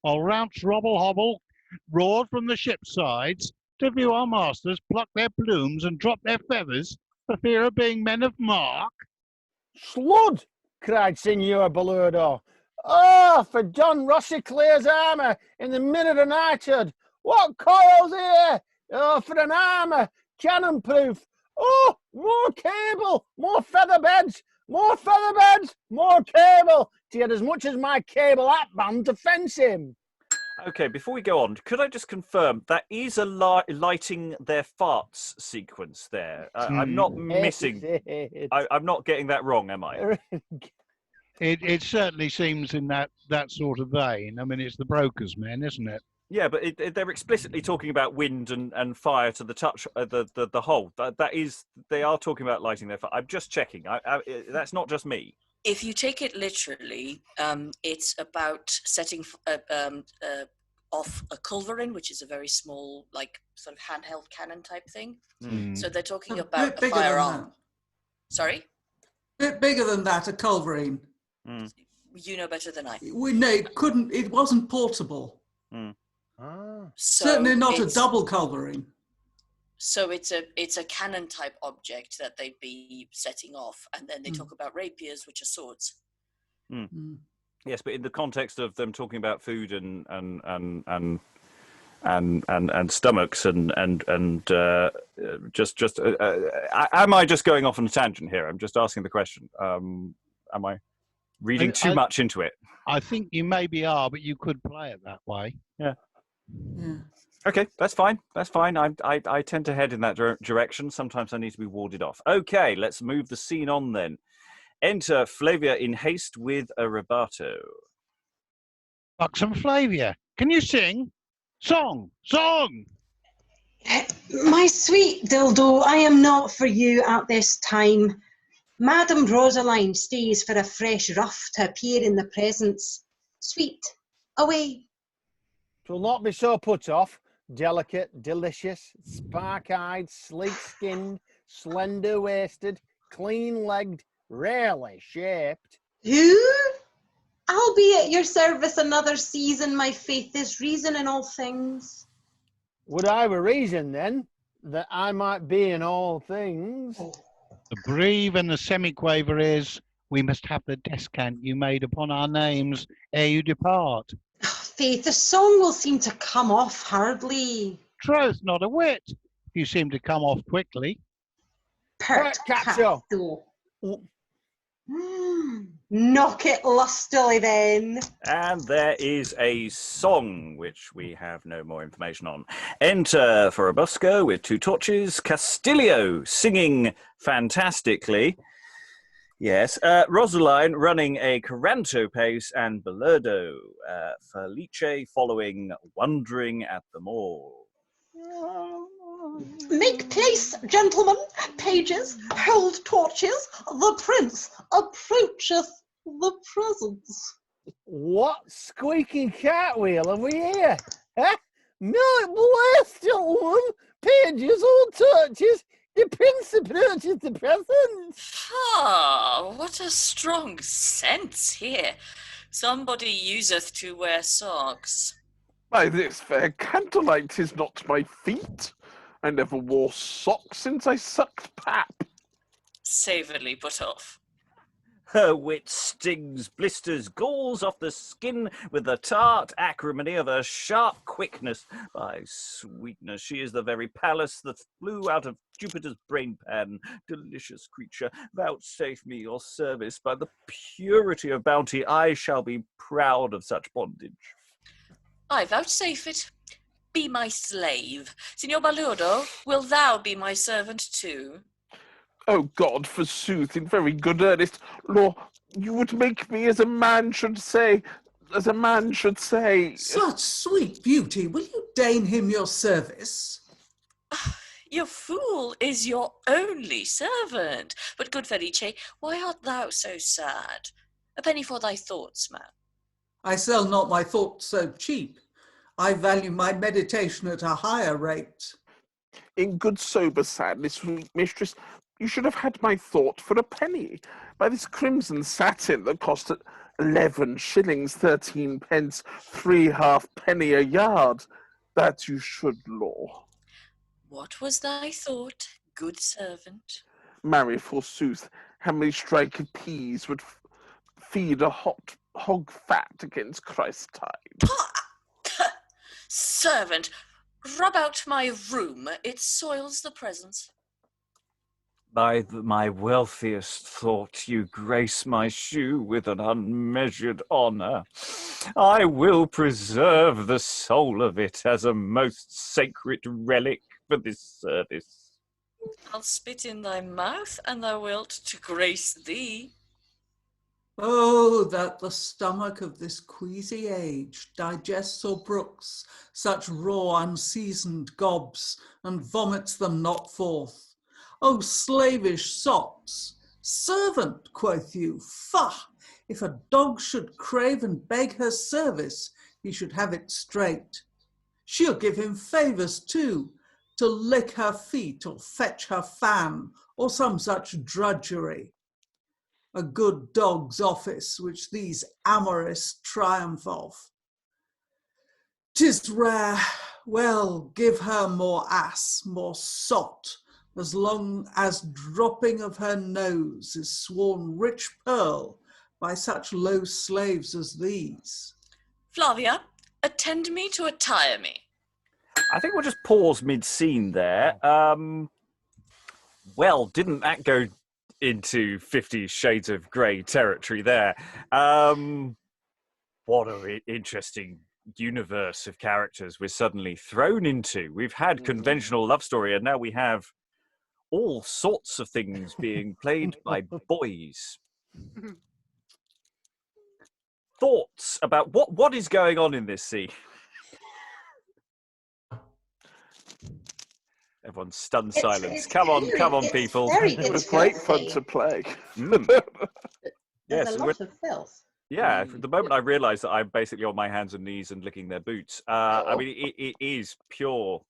while Rounce Robble Hobble roared from the ship's sides to view our masters pluck their plumes and drop their feathers for fear of being men of mark? Slud! Cried Signor Balurdo. Oh, for Don Rossiclear's armour in the minute of knighthood! What coils here! Oh, for an armour, cannon-proof! Oh, more cable, more feather beds, more cable, to get as much as my cable hat-band to fence him. Okay, before we go on, could I just confirm that is a lighting their farts sequence there? I'm not missing. I'm not getting that wrong, am I? It certainly seems in that sort of vein. I mean, it's the broker's men, isn't it? Yeah, but they're explicitly talking about wind and fire to the touch, the hole. That is, they are talking about lighting their fire. I'm just checking. That's not just me. If you take it literally, it's about setting off a culverin, which is a very small, like sort of handheld cannon type thing. Mm. So they're talking about a firearm. Sorry? A bit bigger than that, a culverin. Mm. You know better than I. It wasn't portable. Mm. So certainly not a double culverin. So it's a cannon type object that they'd be setting off, and then they talk about rapiers, which are swords. Mm. Mm. Yes, but in the context of them talking about food and stomachs and am I just going off on a tangent here? I'm just asking the question. Am I reading too much into it? I think you maybe are, but you could play it that way. Yeah. Yeah. Okay, that's fine. That's fine. I tend to head in that direction. Sometimes I need to be warded off. Okay, let's move the scene on then. Enter Flavia in haste with a rebutto. Buxom Flavia, Can you sing? Song! Song! My sweet Dildo, I am not for you at this time. Madame Rossaline stays for a fresh ruff to appear in the presence. Sweet, away. 'Twill not be so put off. Delicate, delicious, spark-eyed, sleek-skinned, slender-waisted, clean-legged, rarely shaped. Who? I'll be at your service another season. My faith is reason in all things. Would I were reason, then, that I might be in all things? The breve and the semiquaver is, we must have the descant you made upon our names ere you depart. Faith, the song will seem to come off hardly. Troth, not a whit. You seem to come off quickly. Pert Catzo. Catzo. Knock it lustily then. And there is a song which we have no more information on. Enter Forobosco with 2 torches, Castilo singing fantastically. Yes, Rossaline running a Coranto pace, and Balurdo, Feliche following, wondering at them all. Make place, gentlemen, pages, hold torches. The prince approacheth the presence. What squeaking cartwheel have we here? Huh? Millet blast, gentlemen, pages, all torches. The prince approaches the presence. Ah, what a strong sense here. Somebody useth to wear socks. By this fair candlelight, 'tis not my feet. I never wore socks since I sucked pap. Savoury put off. Her wit stings, blisters, galls off the skin with the tart acrimony of her sharp quickness. By sweetness, she is the very Pallas that flew out of Jupiter's brain pan. Delicious creature, vouchsafe me your service. By the purity of bounty, I shall be proud of such bondage. I vouchsafe it. Be my slave. Signor Balurdo, will thou be my servant too? Oh God, forsooth, in very good earnest, Lord, you would make me as a man should say, Such sweet beauty, will you deign him your service? Your fool is your only servant. But good Feliche, why art thou so sad? A penny for thy thoughts, man. I sell not my thoughts so cheap. I value my meditation at a higher rate. In good sober sadness, sweet mistress, you should have had my thought for a penny. By this crimson satin that cost 11 shillings 13 pence, 3 halfpenny a yard, that you should, law. What was thy thought, good servant? Marry, forsooth, how many strike of peas would feed a hot hog fat against Christide? Servant, rub out my room. It soils the presence. By my wealthiest thought, you grace my shoe with an unmeasured honour. I will preserve the soul of it as a most sacred relic for this service. I'll spit in thy mouth, and thou wilt to grace thee. Oh, that the stomach of this queasy age digests or brooks such raw unseasoned gobs, and vomits them not forth. Oh, slavish sops! Servant, quoth you, faugh! If a dog should crave and beg her service, he should have it straight. She'll give him favours too, to lick her feet or fetch her fan, or some such drudgery. A good dog's office, which these amorists triumph of. 'Tis rare, well, give her more ass, more sot, as long as dropping of her nose is sworn rich pearl by such low slaves as these. Flavia, attend me to attire me. I think we'll just pause mid-scene there. Well, didn't that go into 50 Shades of Grey territory there? What an interesting universe of characters we're suddenly thrown into. We've had conventional love story, and now we have all sorts of things being played by boys. Thoughts about what is going on in this scene? Everyone's stunned It's- silence. it's Come on, very- it's people. very- It was it's great fun filthy. to play. Mm. There's Yes, a lot of filth. yeah. The moment I realised that I'm basically on my hands and knees and licking their boots, I mean, it is pure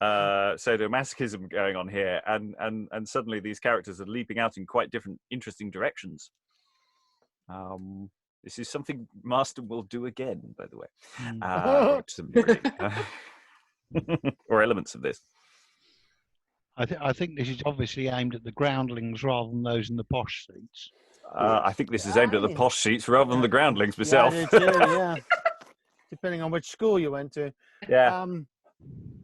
sadomasochism going on here, and suddenly these characters are leaping out in quite different, interesting directions. This is something Marston will do again, by the way, or to some degree, or elements of this. I think this is obviously aimed at the groundlings rather than those in the posh seats. I think this is aimed at the posh seats rather than the groundlings myself. Yeah, I do too, yeah. Depending on which school you went to. Yeah.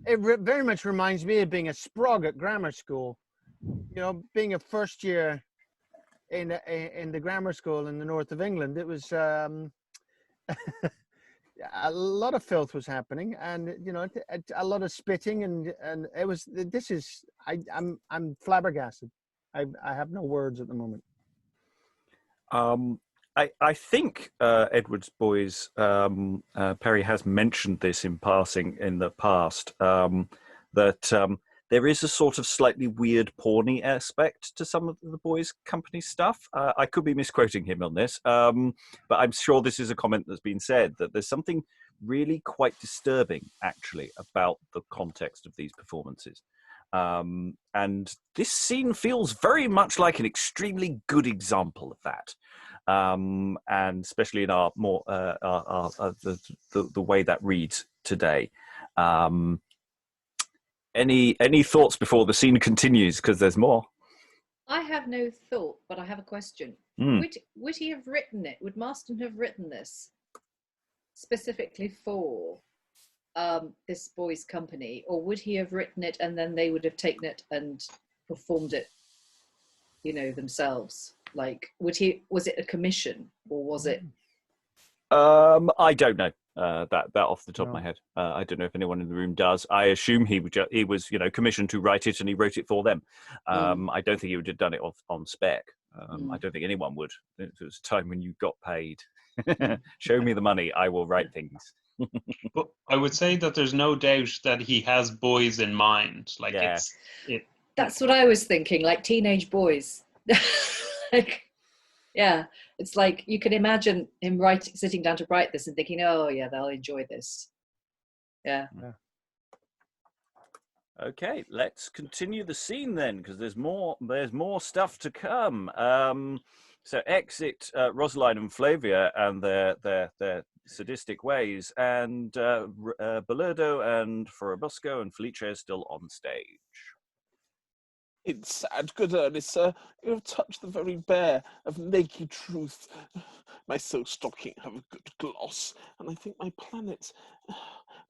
It very much reminds me of being a sprog at grammar school. You know, being a first year in the grammar school in the north of England. It was a lot of filth was happening, and you know, a lot of spitting, and it was. This is I'm flabbergasted. I have no words at the moment. I think Edward's Boys Perry has mentioned this in passing in the past, that there is a sort of slightly weird porny aspect to some of the Boys Company stuff. I could be misquoting him on this, but I'm sure this is a comment that's been said, that there's something really quite disturbing, actually, about the context of these performances. And this scene feels very much like an extremely good example of that. And especially in our more the way that reads today. Any thoughts before the scene continues? Because there's more. I have no thought, but I have a question. Would he have written it? Would Marston have written this specifically for this Boys Company, or would he have written it and then they would have taken it and performed it, you know, themselves? Like, was it a commission, or was it? I don't know that off the top of my head. I don't know if anyone in the room does. I assume he was, you know, commissioned to write it, and he wrote it for them. I don't think he would have done it on spec. I don't think anyone would. There was a time when you got paid. Show me the money, I will write things. But I would say that there's no doubt that he has boys in mind. Like, That's what I was thinking, like teenage boys. Like, yeah, it's like you can imagine him sitting down to write this and thinking, oh yeah, they'll enjoy this. Yeah. Okay, let's continue the scene then, because there's more stuff to come. So exit Rossaline and Flavia and their sadistic ways, and Balurdo and Forobosco and Feliche are still on stage. It's sad, good earnest, sir. You have touched the very bare of naked truth. My silk stocking have a good gloss, and I think my planet,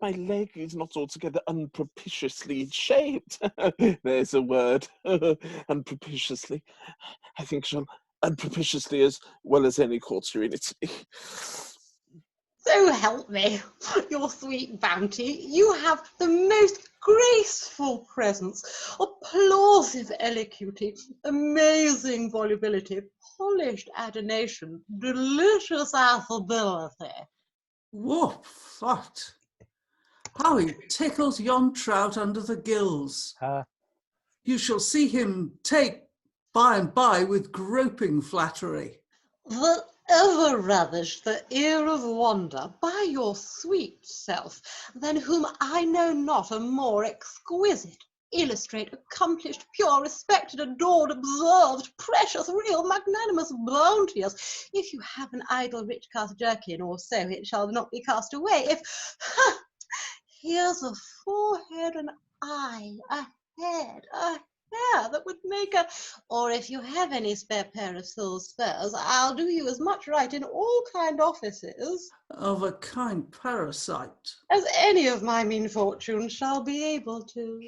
my leg is not altogether unpropitiously shaped. There's a word, unpropitiously. I think shall unpropitiously as well as any courtier in Italy. So help me, your sweet bounty, you have the most graceful presence, applausive eloquity, amazing volubility, polished adonation, delicious affability. Woof, what? How he tickles yon trout under the gills. You shall see him take by and by with groping flattery. That ever ravished the ear of wonder by your sweet self, than whom I know not a more exquisite, illustrate, accomplished, pure, respected, adored, observed, precious, real, magnanimous, bounteous. If you have an idle rich cast jerkin or so, it shall not be cast away. If here's a forehead, an eye, a head, a hair that would make a, or if you have any spare pair of soul spares, I'll do you as much right in all kind offices of a kind parasite as any of my mean fortunes shall be able to.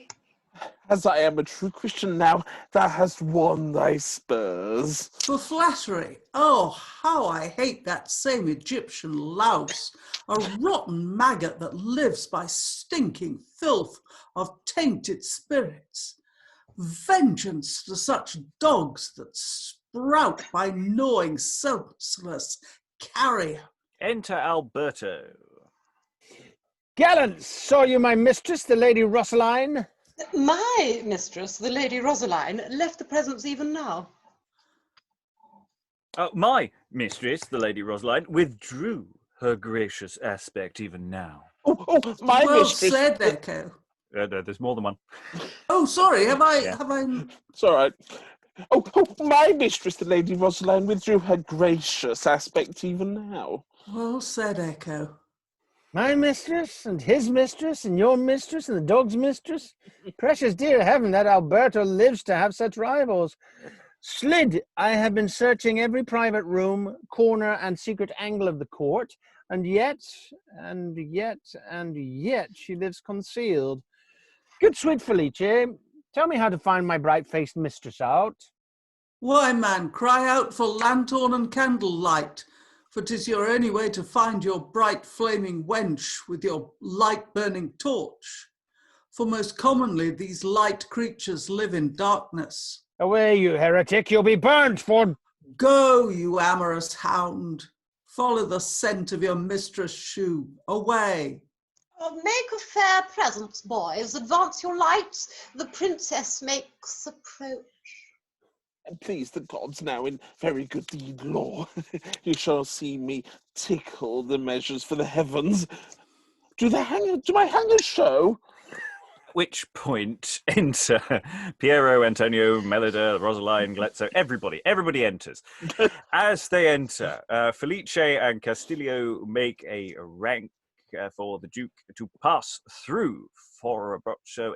As I am a true Christian now, thou hast won thy spurs. For flattery? Oh, how I hate that same Egyptian louse, a rotten maggot that lives by stinking filth of tainted spirits. Vengeance to such dogs that sprout by gnawing senseless carrion. Enter Alberto. Gallants, saw you my mistress, the Lady Rossaline? My mistress, the Lady Rossaline, left the presence even now. My mistress, the Lady Rossaline, withdrew her gracious aspect even now. My Well mistress. said, Echo. No, there's more than one. Oh, sorry, have I... It's all right. My mistress, the Lady Rossaline, withdrew her gracious aspect even now. Well said, Echo. My mistress, and his mistress, and your mistress, and the dog's mistress. Precious dear heaven that Alberto lives to have such rivals. Slid, I have been searching every private room, corner, and secret angle of the court, and yet she lives concealed. Good sweet Feliche, tell me how to find my bright-faced mistress out. Why, man, cry out for lanthorn and candle light, for 'tis your only way to find your bright flaming wench with your light-burning torch. For most commonly these light creatures live in darkness. Away, you heretic, you'll be burnt for... Go, you amorous hound. Follow the scent of your mistress' shoe. Away. Make a fair presence, boys. Advance your lights. The princess makes approach. And please the gods now in very good deed law. You shall see me tickle the measures for the heavens. Do my hangers show? At which point enter Piero, Antonio, Mellida, Rossaline, Galeatzo, everybody enters. As they enter, Feliche and Castilo make a rank for the Duke to pass through. Forobosco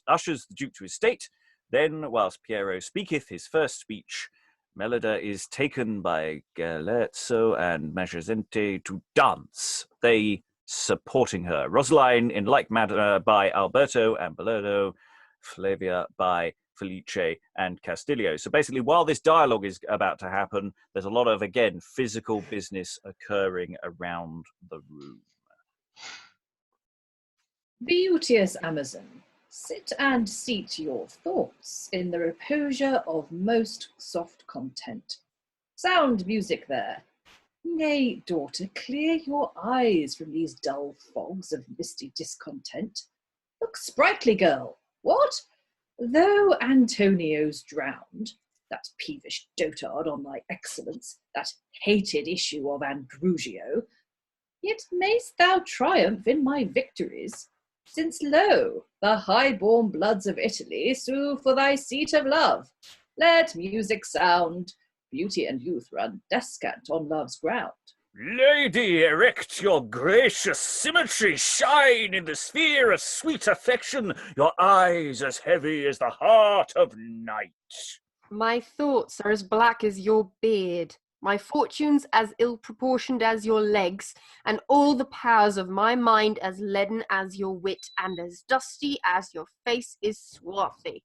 ushers the Duke to his state. Then, whilst Piero speaketh his first speech, Mellida is taken by Galeatzo and Matzagente to dance, they supporting her. Rossaline in like manner by Alberto and Balurdo, Flavia by Feliche and Castilo. So basically, while this dialogue is about to happen, there's a lot of, again, physical business occurring around the room. Beauteous Amazon, sit and seat your thoughts in the reposure of most soft content. Sound music there. Nay, daughter, clear your eyes from these dull fogs of misty discontent. Look sprightly, girl. What? Though Antonio's drowned, that peevish dotard on thy excellence, that hated issue of Andrugio, yet mayst thou triumph in my victories, since, lo, the high-born bloods of Italy sue for thy seat of love. Let music sound. Beauty and youth run descant on love's ground. Lady, erect your gracious symmetry, shine in the sphere of sweet affection, your eyes as heavy as the heart of night. My thoughts are as black as your beard, my fortunes as ill-proportioned as your legs, and all the powers of my mind as leaden as your wit, and as dusty as your face is swarthy.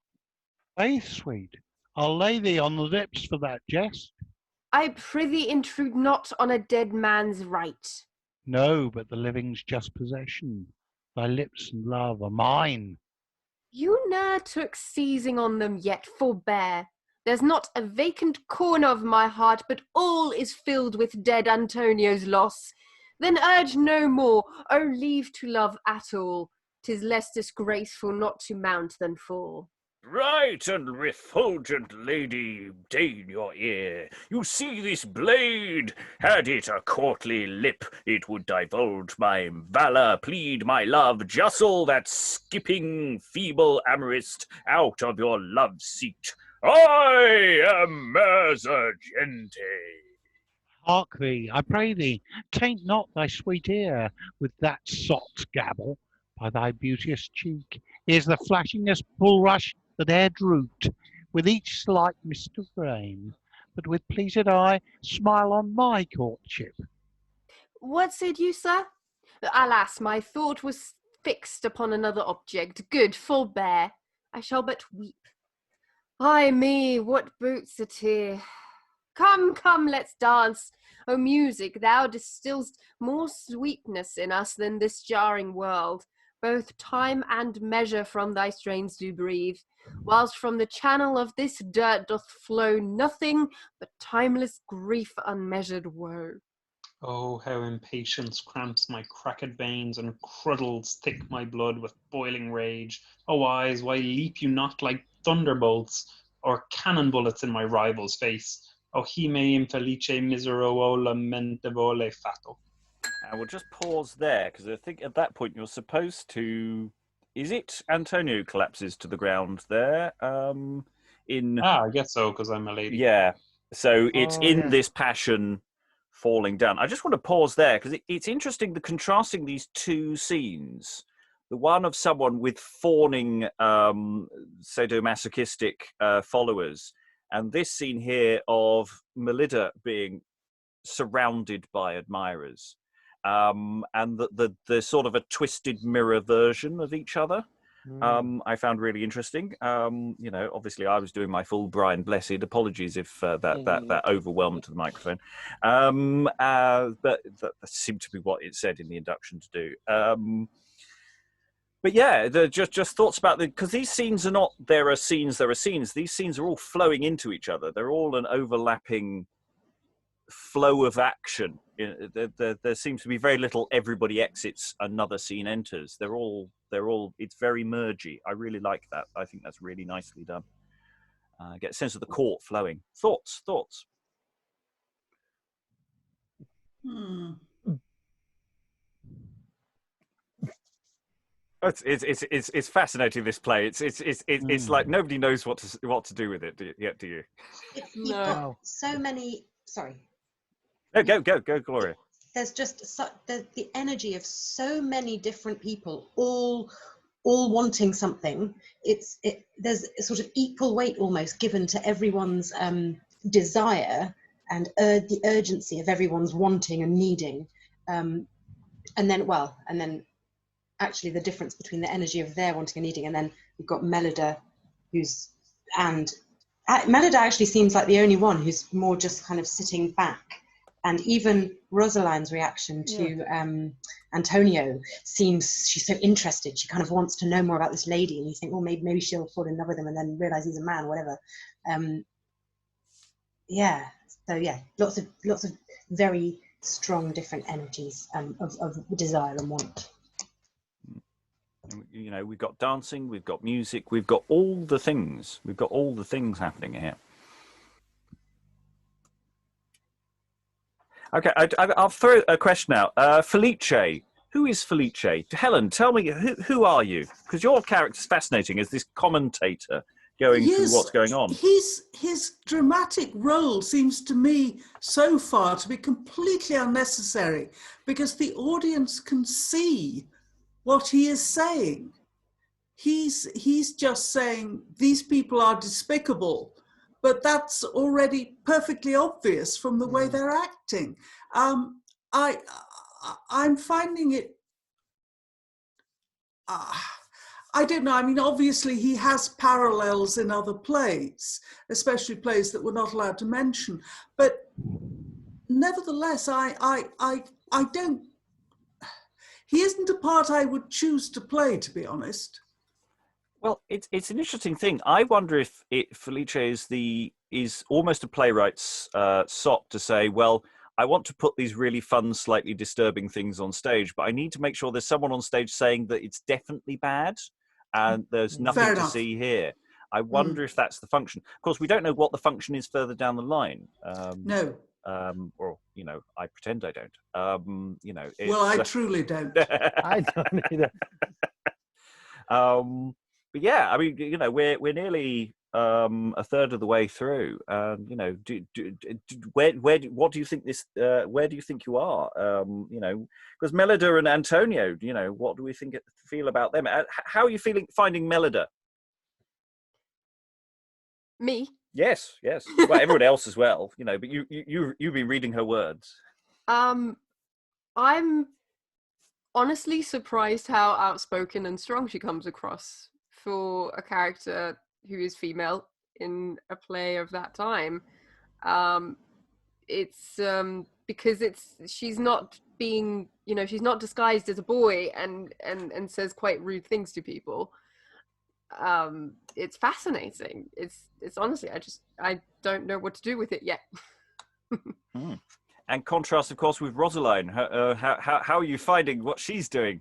Faith, sweet, I'll lay thee on the lips for that jest. I prithee intrude not on a dead man's right. No, but the living's just possession. Thy lips and love are mine. You ne'er took seizing on them yet, forbear. There's not a vacant corner of my heart, but all is filled with dead Antonio's loss. Then urge no more, oh leave to love at all. 'Tis less disgraceful not to mount than fall. Bright and refulgent lady, deign your ear. You see this blade? Had it a courtly lip, it would divulge my valour, plead my love, justle that skipping feeble amorist out of your love seat. I am Matzagente. Hark thee, I pray thee, taint not thy sweet ear with that sot gabble. By thy beauteous cheek is the flashingest bulrush that e'er drooped, with each slight mist of rain, but with pleased eye smile on my courtship. What said you, sir? Alas, my thought was fixed upon another object. Good, forbear. I shall but weep. Ay me, what boots a tear? Come, come, let's dance. O music, thou distillst more sweetness in us than this jarring world. Both time and measure from thy strains do breathe, whilst from the channel of this dirt doth flow nothing but timeless grief, unmeasured woe. Oh, how impatience cramps my cracked veins and cruddles thick my blood with boiling rage. O eyes, why leap you not like thunderbolts, or cannon bullets in my rival's face? O hime infelice misero o lamentevole fato. And we'll just pause there, because I think at that point you're supposed to... Is it Antonio who collapses to the ground there? I guess so, because I'm a lady. Yeah. So it's this passion falling down. I just want to pause there, because it's interesting, the contrasting these two scenes. The one of someone with fawning sadomasochistic followers, and this scene here of Mellida being surrounded by admirers. And the sort of a twisted mirror version of each other. I found really interesting. Obviously I was doing my full Brian Blessed. Apologies if that overwhelmed the microphone. But that seemed to be what it said in the induction to do. But yeah, just thoughts about because these scenes are not, there are scenes. These scenes are all flowing into each other. They're all an overlapping flow of action. There seems to be very little everybody exits, another scene enters. They're all it's very mergy. I really like that. I think that's really nicely done. Get a sense of the court flowing. Thoughts. It's fascinating, this play. It's like nobody knows what to do with it yet, do you? You've got so many. Sorry. No, go, Gloria. There's just the energy of so many different people, all wanting something. There's a sort of equal weight almost given to everyone's desire and the urgency of everyone's wanting and needing, and then actually the difference between the energy of their wanting and needing, and then we've got Mellida, Mellida actually seems like the only one who's more just kind of sitting back. And even Rossaline's reaction to Antonio seems, she's so interested. She kind of wants to know more about this lady, and you think, well, maybe she'll fall in love with him and then realize he's a man, whatever. Lots of very strong different energies of desire and want. We've got dancing, we've got music, we've got all the things. We've got all the things happening here. Okay, I'll throw a question out. Feliche, who is Feliche? Helen, tell me, who are you? Because your character's fascinating as this commentator going through what's going on. His dramatic role seems to me so far to be completely unnecessary, because the audience can see what he is saying. He's just saying these people are despicable, but that's already perfectly obvious from the way they're acting. I'm finding it, I don't know, I mean, obviously he has parallels in other plays, especially plays that we're not allowed to mention, but nevertheless, I don't, he isn't a part I would choose to play, to be honest. Well, it's an interesting thing. I wonder if Feliche is almost a playwright's sop to say, well, I want to put these really fun, slightly disturbing things on stage, but I need to make sure there's someone on stage saying that it's definitely bad and there's nothing to see here. I wonder if that's the function. Of course, we don't know what the function is further down the line. No. Or, I pretend I don't. Well, I truly don't. I don't either. But yeah, I mean, we're nearly a third of the way through. What do you think where do you think you are? Because Mellida and Antonio, what do we feel about them? How are you finding Mellida? Me? Yes. Well, everyone else as well, but you've been reading her words. I'm honestly surprised how outspoken and strong she comes across for a character who is female in a play of that time. It's because she's not being, she's not disguised as a boy and says quite rude things to people. It's fascinating. It's honestly, I don't know what to do with it yet. And contrast, of course, with Rossaline. How are you finding what she's doing?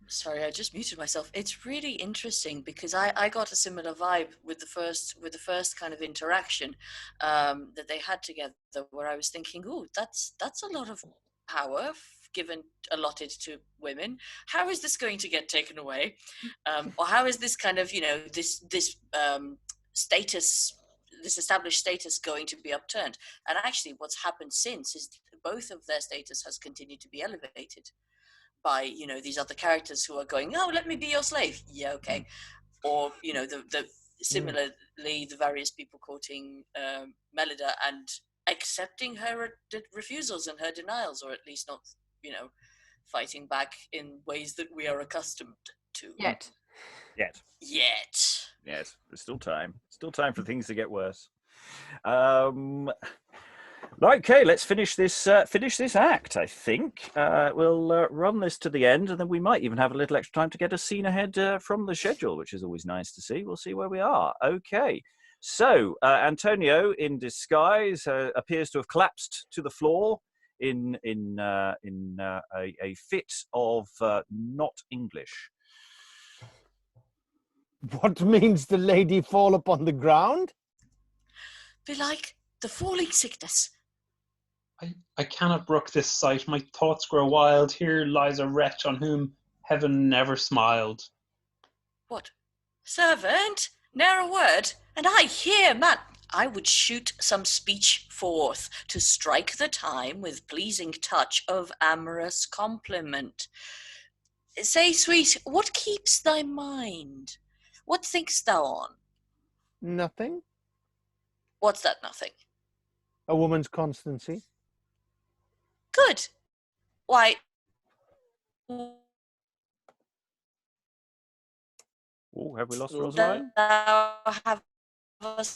Sorry, I just muted myself. It's really interesting because I got a similar vibe with the first kind of interaction that they had together, where I was thinking, oh, that's a lot of power allotted to women. How is this going to get taken away? Or how is this kind of, this status, this established status going to be upturned? And actually what's happened since is both of their status has continued to be elevated by, these other characters who are going, oh, let me be your slave. Yeah, okay. Or, similarly, the various people courting Mellida and accepting her refusals and her denials, or at least not, fighting back in ways that we are accustomed to. Yet. Yes, there's still time. Still time for things to get worse. Okay, let's finish this act, I think. We'll run this to the end, and then we might even have a little extra time to get a scene ahead from the schedule, which is always nice to see. We'll see where we are. Okay, so Antonio, in disguise, appears to have collapsed to the floor in a fit of not English. What means the lady fall upon the ground? Belike the falling sickness. I cannot brook this sight. My thoughts grow wild. Here lies a wretch on whom heaven never smiled. What? Servant? Ne'er a word. And I here, man. I would shoot some speech forth to strike the time with pleasing touch of amorous compliment. Say, sweet, what keeps thy mind? What think'st thou on? Nothing. What's that nothing? A woman's constancy. Good. Why? Oh, have we lost Rossaline? Thou have a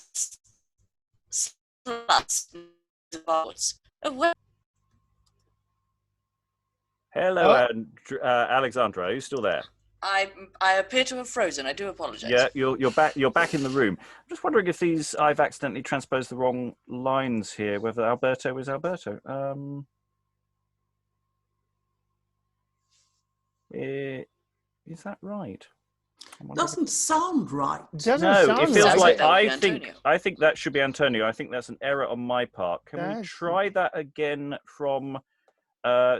slut. Hello, Alexandra. Are you still there? I appear to have frozen. I do apologise. Yeah, you're back. You're back in the room. I'm just wondering if I've accidentally transposed the wrong lines here. Whether Alberto is Alberto. Is that right? Doesn't sound right. It feels like I think that should be Antonio. I think that's an error on my part. Can we try that again from?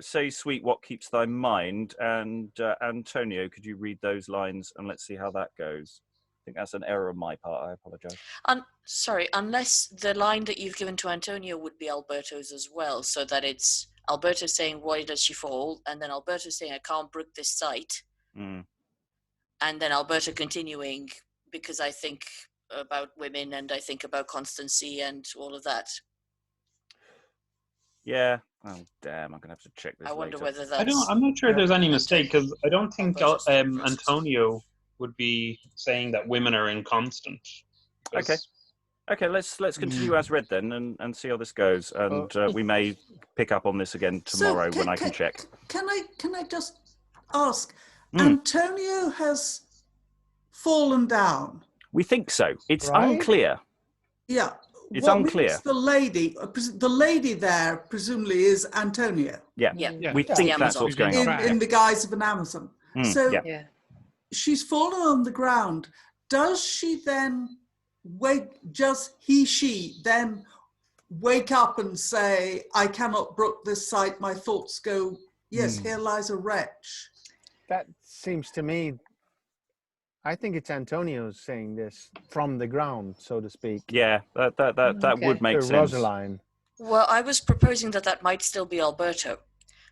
Say, sweet, what keeps thy mind? And Antonio, could you read those lines and let's see how that goes? I think that's an error on my part. I apologise. Sorry, unless the line that you've given to Antonio would be Alberto's as well, so that it's Alberto saying, why does she fall? And then Alberto saying, I can't brook this sight. And then Alberto continuing, because I think about women and I think about constancy and all of that. Yeah. Oh damn! I'm gonna have to check this. I wonder whether that's. I'm not sure there's any mistake because I don't think Antonio would be saying that women are inconstant. Okay. Let's continue as read then, and see how this goes, and we may pick up on this again tomorrow when I can check. Can I just ask? Antonio has fallen down. We think so. It's unclear. Yeah. It's unclear. The lady there presumably is Antonio. Yeah. We think that's what's going on. In the guise of an Amazon. She's fallen on the ground. Does she then she then wake up and say, I cannot brook this sight, my thoughts go, yes, here lies a wretch? That seems to me, I think it's Antonio saying this from the ground, so to speak. Yeah, that would make sense. Rossaline. Well, I was proposing that might still be Alberto.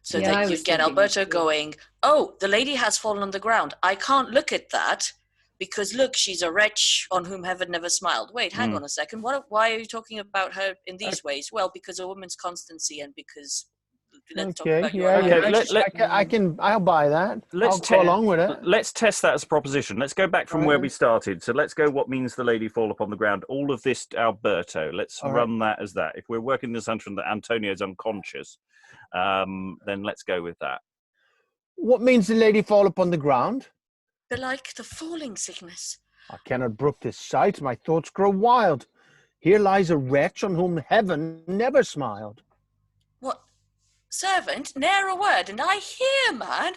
So that you'd get Alberto going, oh, the lady has fallen on the ground. I can't look at that because, look, she's a wretch on whom heaven never smiled. Wait, hang on a second. Why are you talking about her in these ways? Well, because a woman's constancy and because... I'll buy that. I'll go along with it. Let's test that as a proposition. Let's go back from where we started. So let's go what means the lady fall upon the ground. All of this, Alberto. Let's run that as that. If we're working the assumption that Antonio's unconscious, then let's go with that. What means the lady fall upon the ground? Belike the falling sickness. I cannot brook this sight. My thoughts grow wild. Here lies a wretch on whom heaven never smiled. What? Servant, ne'er a word, and I hear, man.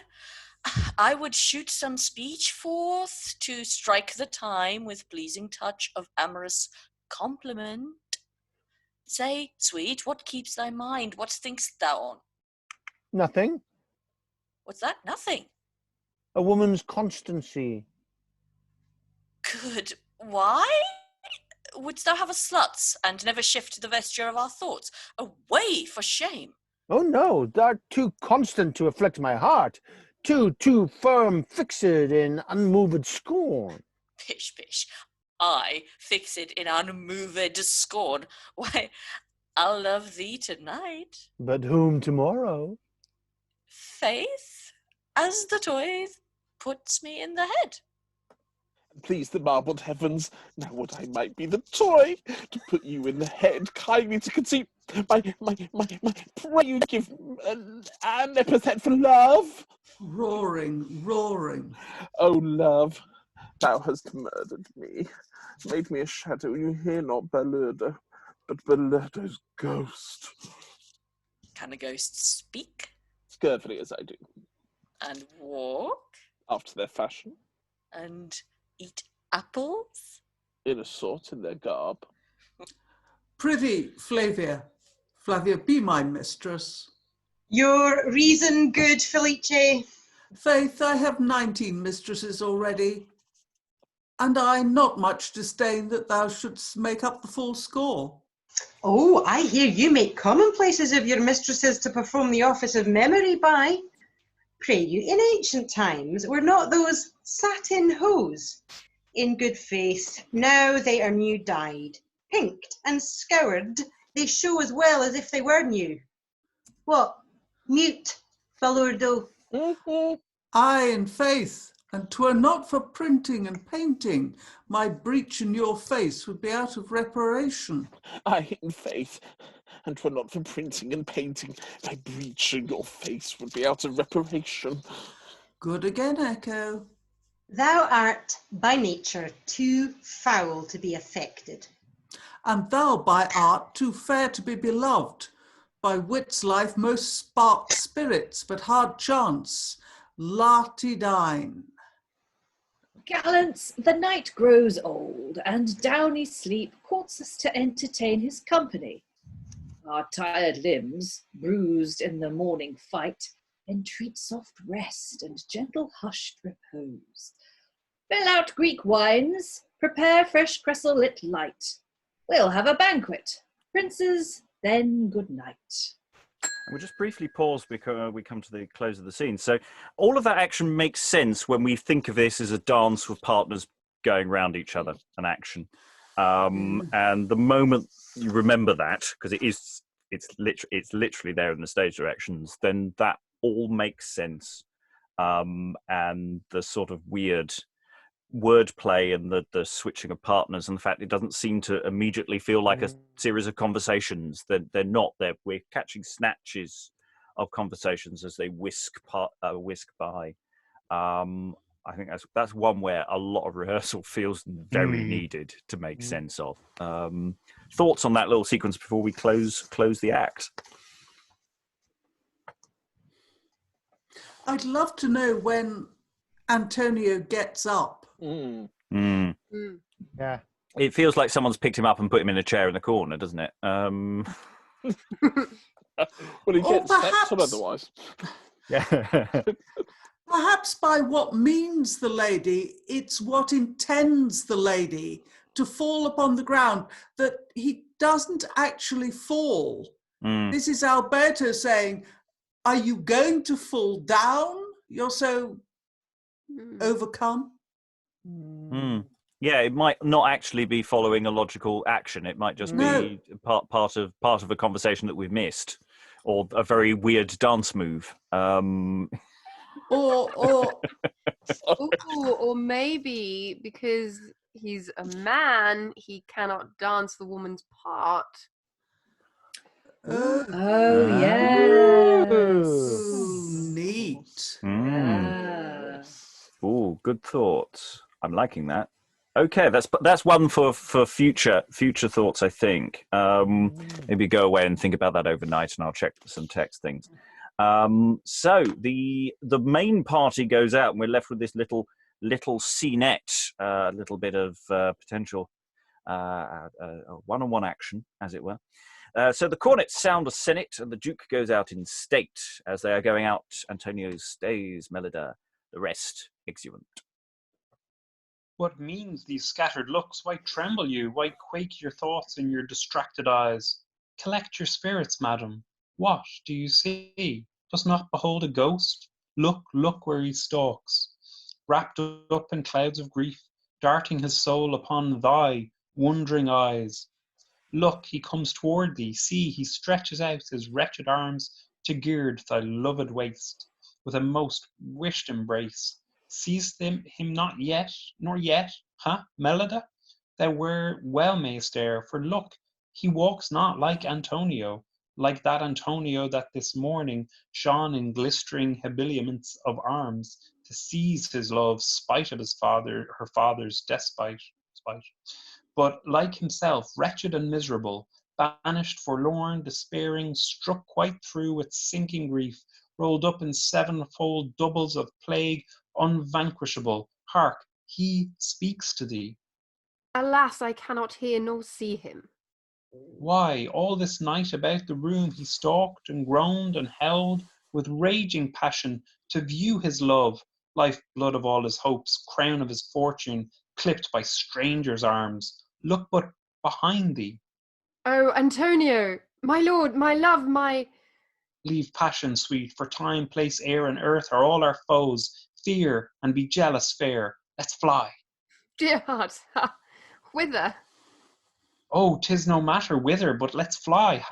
I would shoot some speech forth to strike the time with pleasing touch of amorous compliment. Say, sweet, what keeps thy mind? What think'st thou on? Nothing. What's that? Nothing. A woman's constancy. Good. Why? Wouldst thou have a sluts, and never shift the vesture of our thoughts? Away, for shame! Oh no, thou'rt too constant to afflict my heart, too firm fixed in unmoved scorn. Pish, pish. I, fixed in unmoved scorn. Why, I'll love thee tonight. But whom tomorrow? Faith, as the toy puts me in the head. Please the marbled heavens, now would I might be the toy to put you in the head, kindly to conceive my pray you give an epithet for love. Roaring, roaring. Oh love, thou hast murdered me, made me a shadow. You hear not Balurdo, but Balurdo's ghost. Can a ghost speak? Scurvily as I do. And walk? After their fashion. And eat apples? In a sort, in their garb. Prithee, Flavia, be my mistress. Your reason good, Feliche. Faith, I have 19 mistresses already, and I not much disdain that thou shouldst make up the full score. Oh, I hear you make commonplaces of your mistresses to perform the office of memory by. Pray you, in ancient times, were not those satin hose? In good faith, now they are new dyed, pinked and scoured, they show as well as if they were new. What? Mute, Balurdo. Aye, in faith, and 'twere not for printing and painting, my breach in your face would be out of reparation. Aye, in faith, and 'twere not for printing and painting, my breach in your face would be out of reparation. Good again, Echo. Thou art by nature too foul to be affected. And thou by art too fair to be beloved, by wit's life most spark spirits, but hard chance, Latidine. Gallants, the night grows old, and downy sleep courts us to entertain his company. Our tired limbs, bruised in the morning fight, entreat soft rest and gentle hushed repose. Fill out Greek wines, prepare fresh cressel-lit light. We'll have a banquet. Princes, then good night. And we'll just briefly pause because we come to the close of the scene. So all of that action makes sense when we think of this as a dance with partners going round each other, an action. And the moment you remember that, because it's literally there in the stage directions, then that all makes sense. And the sort of weird wordplay and the switching of partners and the fact it doesn't seem to immediately feel like a series of conversations. They're not. We're catching snatches of conversations as they whisk by. I think that's one where a lot of rehearsal feels very needed to make sense of. Thoughts on that little sequence before we close the act? I'd love to know when Antonio gets up. Yeah. It feels like someone's picked him up and put him in a chair in the corner, doesn't it? Well, he gets sex on otherwise. Yeah. Perhaps by what means the lady, it's what intends the lady to fall upon the ground, that he doesn't actually fall. This is Alberto saying, are you going to fall down? You're so overcome. Yeah, it might not actually be following a logical action. It might just be part of a conversation that we've missed, or a very weird dance move. Or maybe because he's a man, he cannot dance the woman's part. Oh, yes. Neat. Yeah. Oh, good thoughts. I'm liking that. Okay, that's one for future thoughts, I think. Maybe go away and think about that overnight, and I'll check some text things. So the main party goes out, and we're left with this little scenette, a little bit of potential one-on-one action, as it were. So the cornets sound a senate, and the Duke goes out in state. As they are going out, Antonio stays, Mellida, the rest exeunt. What means these scattered looks? Why tremble you? Why quake your thoughts in your distracted eyes? Collect your spirits, madam. What do you see? Does not behold a ghost? Look, look where he stalks, wrapped up in clouds of grief, darting his soul upon thy wondering eyes. Look, he comes toward thee. See, he stretches out his wretched arms to gird thy loved waist with a most wished embrace. Seest him not yet, nor yet, Mellida? Thou well mayst err, for look, he walks not like Antonio, like that Antonio that this morning shone in glistering habiliments of arms to seize his love, spite of her father's despite. But like himself, wretched and miserable, banished, forlorn, despairing, struck quite through with sinking grief, rolled up in sevenfold doubles of plague, unvanquishable. Hark, he speaks to thee. Alas, I cannot hear nor see him. Why, all this night about the room he stalked and groaned and held with raging passion to view his love, life-blood of all his hopes, crown of his fortune, clipped by strangers' arms. Look but behind thee. Oh, Antonio, my lord, my love, my... Leave passion, sweet, for time, place, air, and earth are all our foes. Fear and be jealous fair. Let's fly. Dear heart, whither? Oh, 'tis no matter whither, but let's fly.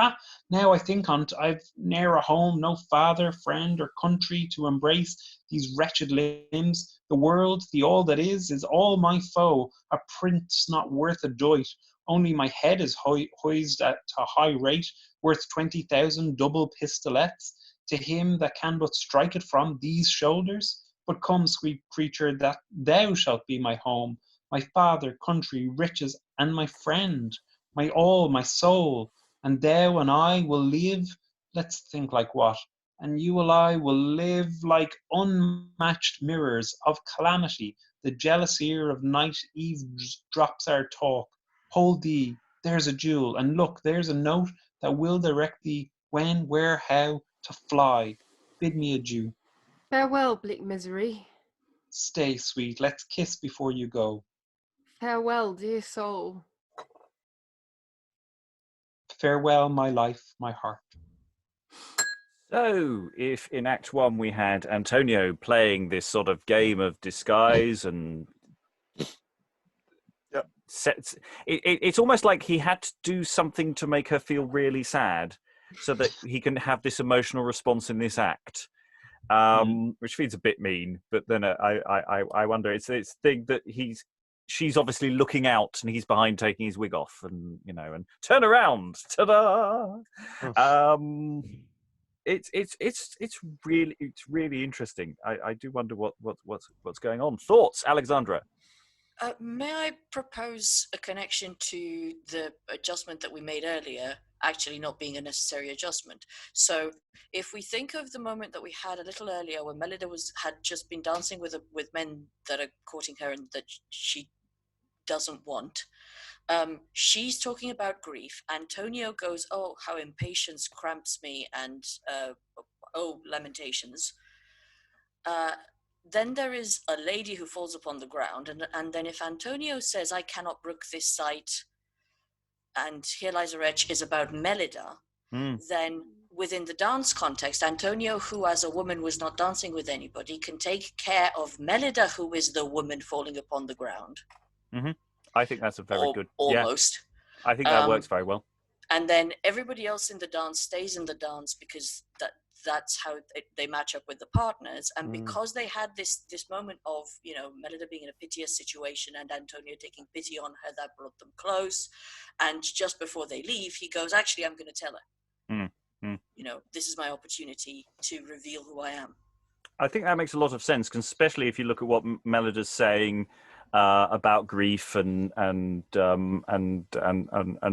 Now I think on't, I've ne'er a home, no father, friend, or country to embrace these wretched limbs. The world, the all that is all my foe. A prince not worth a doit. Only my head is hoised at a high rate, worth 20,000 double pistolets to him that can but strike it from these shoulders. But come, sweet creature, that thou shalt be my home, my father, country, riches, and my friend, my all, my soul. And thou and I will live, let's think like what, and you and I will live like unmatched mirrors of calamity. The jealous ear of night eavesdrops our talk. Hold thee, there's a jewel, and look, there's a note that will direct thee when, where, how to fly. Bid me adieu. Farewell, bleak misery. Stay, sweet, let's kiss before you go. Farewell, dear soul. Farewell, my life, my heart. So, if in Act 1 we had Antonio playing this sort of game of disguise and sets, it's almost like he had to do something to make her feel really sad so that he can have this emotional response in this act, which feels a bit mean. But then I wonder, it's this thing that she's obviously looking out and he's behind taking his wig off and, and turn around, ta-da! It's really interesting. I do wonder what's going on. Thoughts, Alexandra? May I propose a connection to the adjustment that we made earlier, actually not being a necessary adjustment? So if we think of the moment that we had a little earlier where Mellida had just been dancing with men that are courting her and that she doesn't want, she's talking about grief. Antonio goes, oh, how impatience cramps me, and oh, lamentations. Then there is a lady who falls upon the ground, and then if Antonio says, I cannot brook this sight, and here lies a wretch is about Mellida, then within the dance context, Antonio, who as a woman was not dancing with anybody, can take care of Mellida, who is the woman falling upon the ground. Mm-hmm. I think that's a very good... Almost. Yeah, I think that works very well. And then everybody else in the dance stays in the dance because that's how they match up with the partners. And because they had this moment of, Mellida being in a piteous situation and Antonio taking pity on her, that brought them close. And just before they leave, he goes, actually, I'm going to tell her. This is my opportunity to reveal who I am. I think that makes a lot of sense, especially if you look at what Mellida's saying about grief and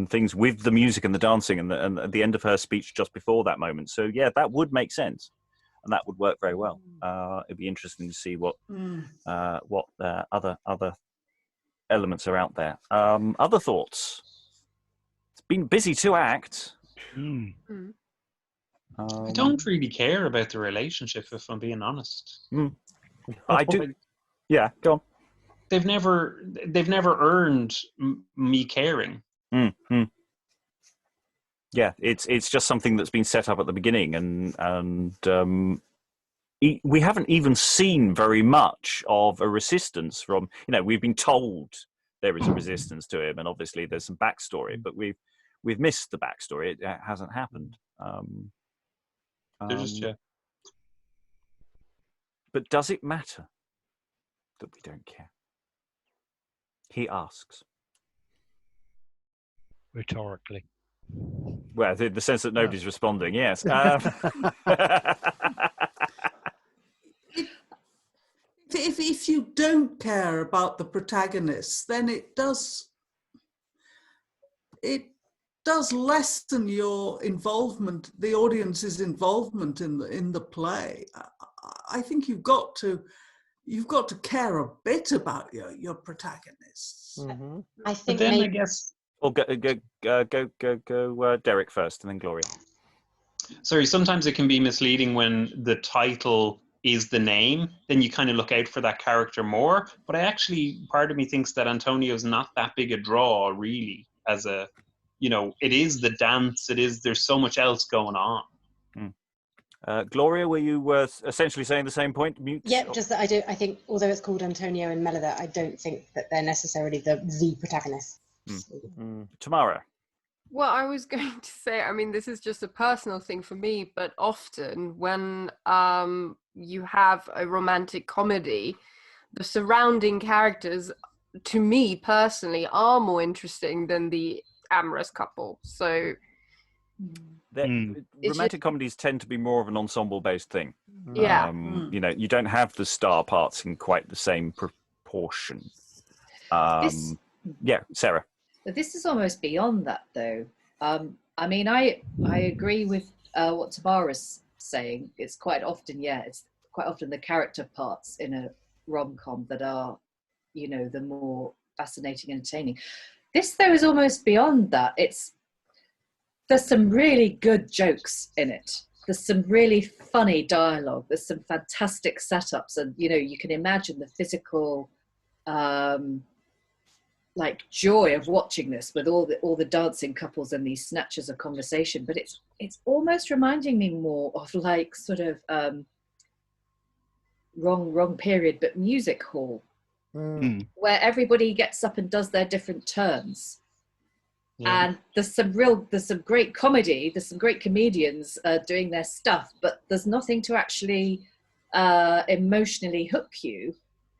things with the music and the dancing and at the end of her speech just before that moment. So yeah, that would make sense, and that would work very well. It'd be interesting to see what other elements are out there. Other thoughts? It's been busy to act. I don't really care about the relationship, if I'm being honest. I do. Yeah, go on. They've never earned me caring. Yeah, it's just something that's been set up at the beginning, and we haven't even seen very much of a resistance from. We've been told there is a resistance to him, and obviously there's some backstory, but we've missed the backstory. It hasn't happened. But does it matter that we don't care? He asks. Rhetorically. Well, the sense that nobody's responding, yes. If you don't care about the protagonists, then it does lessen your involvement, the audience's involvement in the play. I think you've got to care a bit about your protagonists. I think. But then I guess. Or go Derek first, and then Gloria. Sorry, sometimes it can be misleading when the title is the name. Then you kind of look out for that character more. But part of me thinks that Antonio's not that big a draw, really. As a, it is the dance. There's so much else going on. Gloria, were you essentially saying the same point? Mute? Yeah, just that I think, although it's called Antonio and Mellida, I don't think that they're necessarily the protagonists. Tamara. Well, I was going to say, this is just a personal thing for me, but often when you have a romantic comedy, the surrounding characters, to me personally, are more interesting than the amorous couple. So romantic comedies tend to be more of an ensemble-based thing. Yeah. You don't have the star parts in quite the same proportion. Yeah, Sarah. This is almost beyond that, though. I agree with what Tamara's saying. It's quite often the character parts in a rom-com that are, the more fascinating and entertaining. This, though, is almost beyond that. There's some really good jokes in it. There's some really funny dialogue. There's some fantastic setups, and you can imagine the physical joy of watching this with all the dancing couples and these snatches of conversation. But it's almost reminding me more of wrong period, but music hall, where everybody gets up and does their different turns. And there's some great comedy, there's some great comedians doing their stuff, but there's nothing to actually emotionally hook you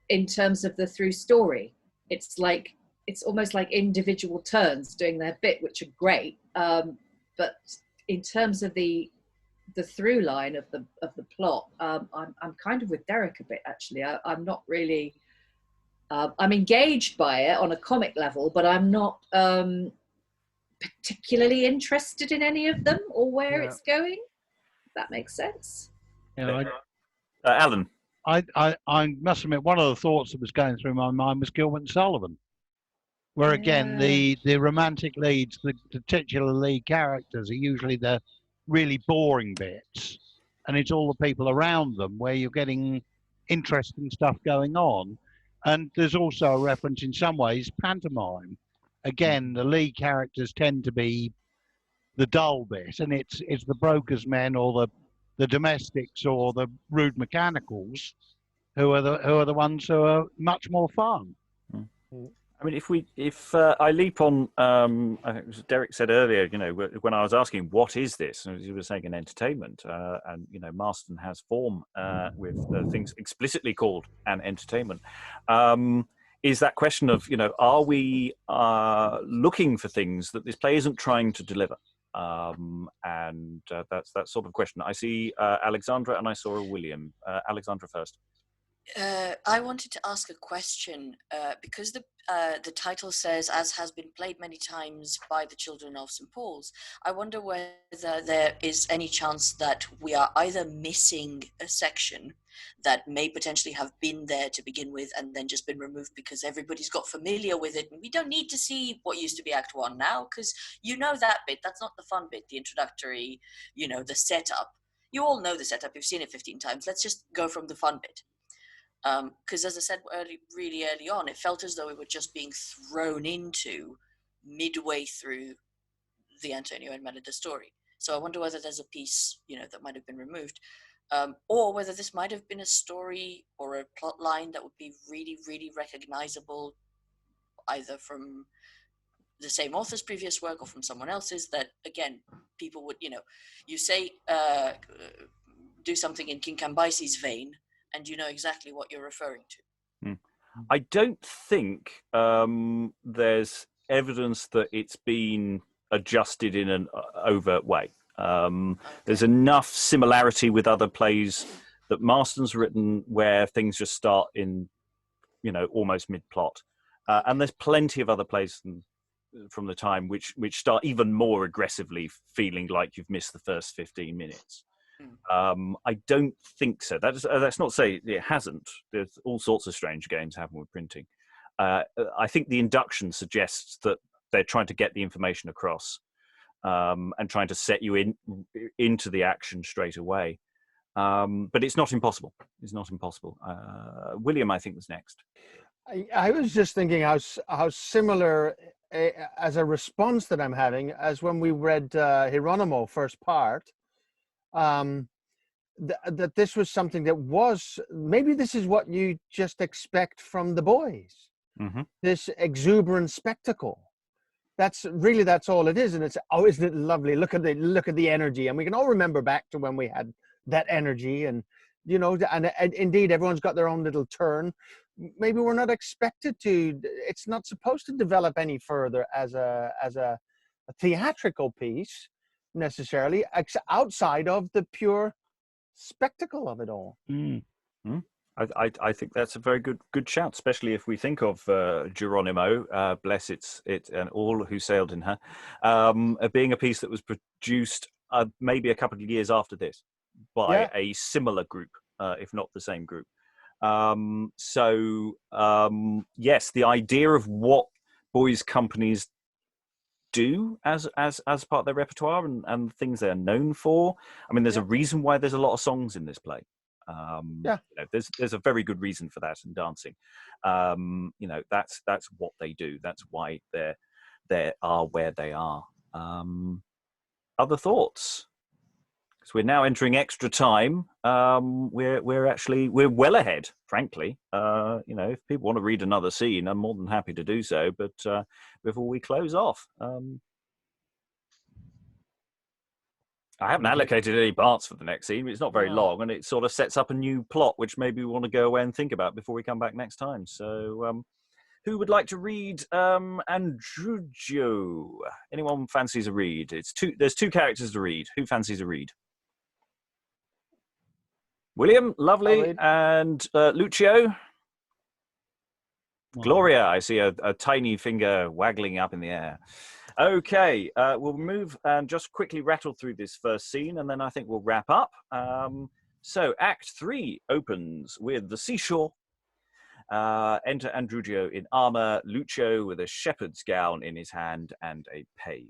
in terms of the through story. It's almost like individual turns doing their bit, which are great, but in terms of the through line of the plot, I'm kind of with Derek a bit, actually. I'm not really I'm engaged by it on a comic level, but I'm not particularly interested in any of them or where it's going. If that makes sense. Alan. I must admit, one of the thoughts that was going through my mind was Gilbert and Sullivan, where again the romantic leads, the titular lead characters, are usually the really boring bits, and it's all the people around them where you're getting interesting stuff going on. And there's also a reference in some ways pantomime. Again, the lead characters tend to be the dull bit, and it's the broker's men or the domestics or the rude mechanicals who are the ones who are much more fun. I mean, if I leap on, I think it was Derek said earlier, when I was asking what is this, and he was saying an entertainment, and Marston has form with things explicitly called an entertainment. Is that question of are we looking for things that this play isn't trying to deliver? And that's that sort of question. I see Alexandra and I saw William. Alexandra first. I wanted to ask a question because the title says, "As has been played many times by the children of St. Paul's." I wonder whether there is any chance that we are either missing a section that may potentially have been there to begin with and then just been removed because everybody's got familiar with it, and we don't need to see what used to be Act 1 now, because you know that bit. That's not the fun bit, the introductory, the setup. You all know the setup. You've seen it 15 times. Let's just go from the fun bit. Because as I said really early on, it felt as though we were just being thrown into midway through the Antonio and Mellida story. So I wonder whether there's a piece, that might have been removed, or whether this might have been a story or a plot line that would be really, really recognizable, either from the same author's previous work or from someone else's, that, again, people would, you say, do something in King Cambyses' vein, and you know exactly what you're referring to. I don't think there's evidence that it's been adjusted in an overt way. There's enough similarity with other plays that Marston's written where things just start in, almost mid-plot. And there's plenty of other plays from the time which start even more aggressively feeling like you've missed the first 15 minutes. I don't think so. That's not to say it hasn't. There's all sorts of strange games happen with printing. I think the induction suggests that they're trying to get the information across and trying to set you into the action straight away. But it's not impossible. It's not impossible. William, I think, was next. I was just thinking how similar as a response that I'm having as when we read Hieronymo first part. That this was something that was, maybe this is what you just expect from the boys. Mm-hmm. This exuberant spectacle. That's all it is. And it's, oh, isn't it lovely? Look at the energy. And we can all remember back to when we had that energy, and and indeed everyone's got their own little turn. Maybe we're not expected to, it's not supposed to develop any further as a theatrical piece necessarily, outside of the pure spectacle of it all. I think that's a very good shout, especially if we think of Geronimo, bless it and all who sailed in her, being a piece that was produced maybe a couple of years after this by a similar group, if not the same group. Yes, the idea of what boys' companies do as part of their repertoire and things they're known for. I mean, there's a reason why there's a lot of songs in this play. There's a very good reason for that in dancing. That's what they do. That's why they are where they are. Other thoughts? Because we're now entering extra time. We're well ahead, frankly. If people want to read another scene, I'm more than happy to do so. But before we close off, I haven't allocated any parts for the next scene. It's not very long, and it sort of sets up a new plot, which maybe we want to go away and think about before we come back next time. So, who would like to read Andrugio? Anyone fancies a read? There's two characters to read. Who fancies a read? William, lovely, and Lucio. Gloria, I see a tiny finger waggling up in the air. Okay, we'll move and just quickly rattle through this first scene, and then I think we'll wrap up. So Act 3 opens with the seashore. Enter Andrugio in armour, Lucio with a shepherd's gown in his hand, and a page.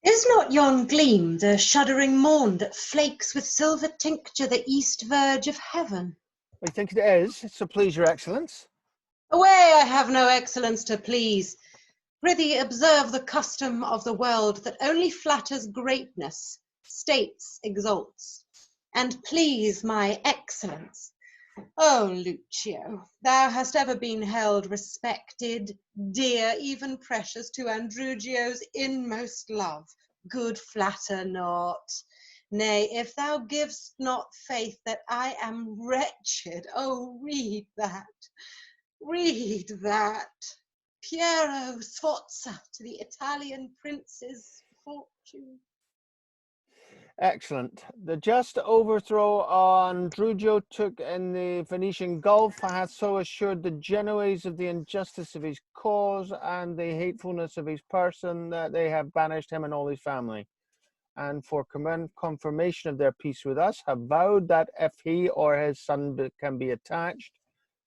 Is not yon gleam the shuddering morn that flakes with silver tincture the east verge of heaven? I think it is, so please your excellence. Away, I have no excellence to please. Prithee, observe the custom of the world that only flatters greatness, states, exalts, and please my excellence. Oh, Lucio, thou hast ever been held respected, dear, even precious to Andrugio's inmost love. Good flatter not. Nay, if thou givest not faith that I am wretched, oh, read that. Read that. Piero Sforza to the Italian prince's fortune. Excellent. The just overthrow on Andrugio took in the Venetian Gulf hath so assured the Genoese of the injustice of his cause and the hatefulness of his person that they have banished him and all his family. And for confirmation of their peace with us, have vowed that if he or his son can be attached,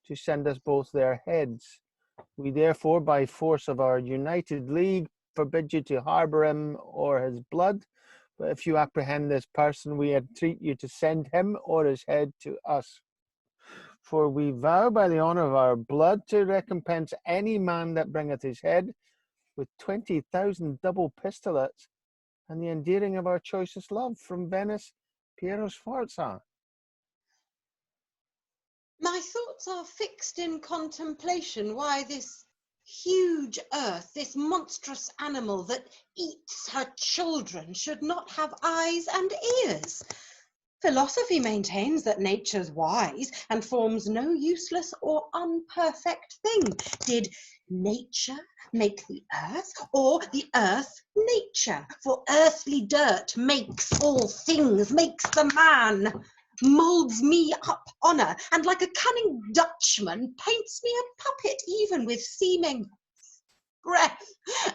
to send us both their heads. We therefore, by force of our united league, forbid you to harbour him or his blood. But if you apprehend this person, we entreat you to send him or his head to us. For we vow by the honour of our blood to recompense any man that bringeth his head with 20,000 double pistolets and the endearing of our choicest love from Venice, Piero Sforza. My thoughts are fixed in contemplation why this huge earth, this monstrous animal that eats her children, should not have eyes and ears. Philosophy maintains that nature's wise and forms no useless or unperfect thing. Did nature make the earth, or the earth nature? For earthly dirt makes all things, makes the man, moulds me up honour, and like a cunning Dutchman paints me a puppet even with seeming breath,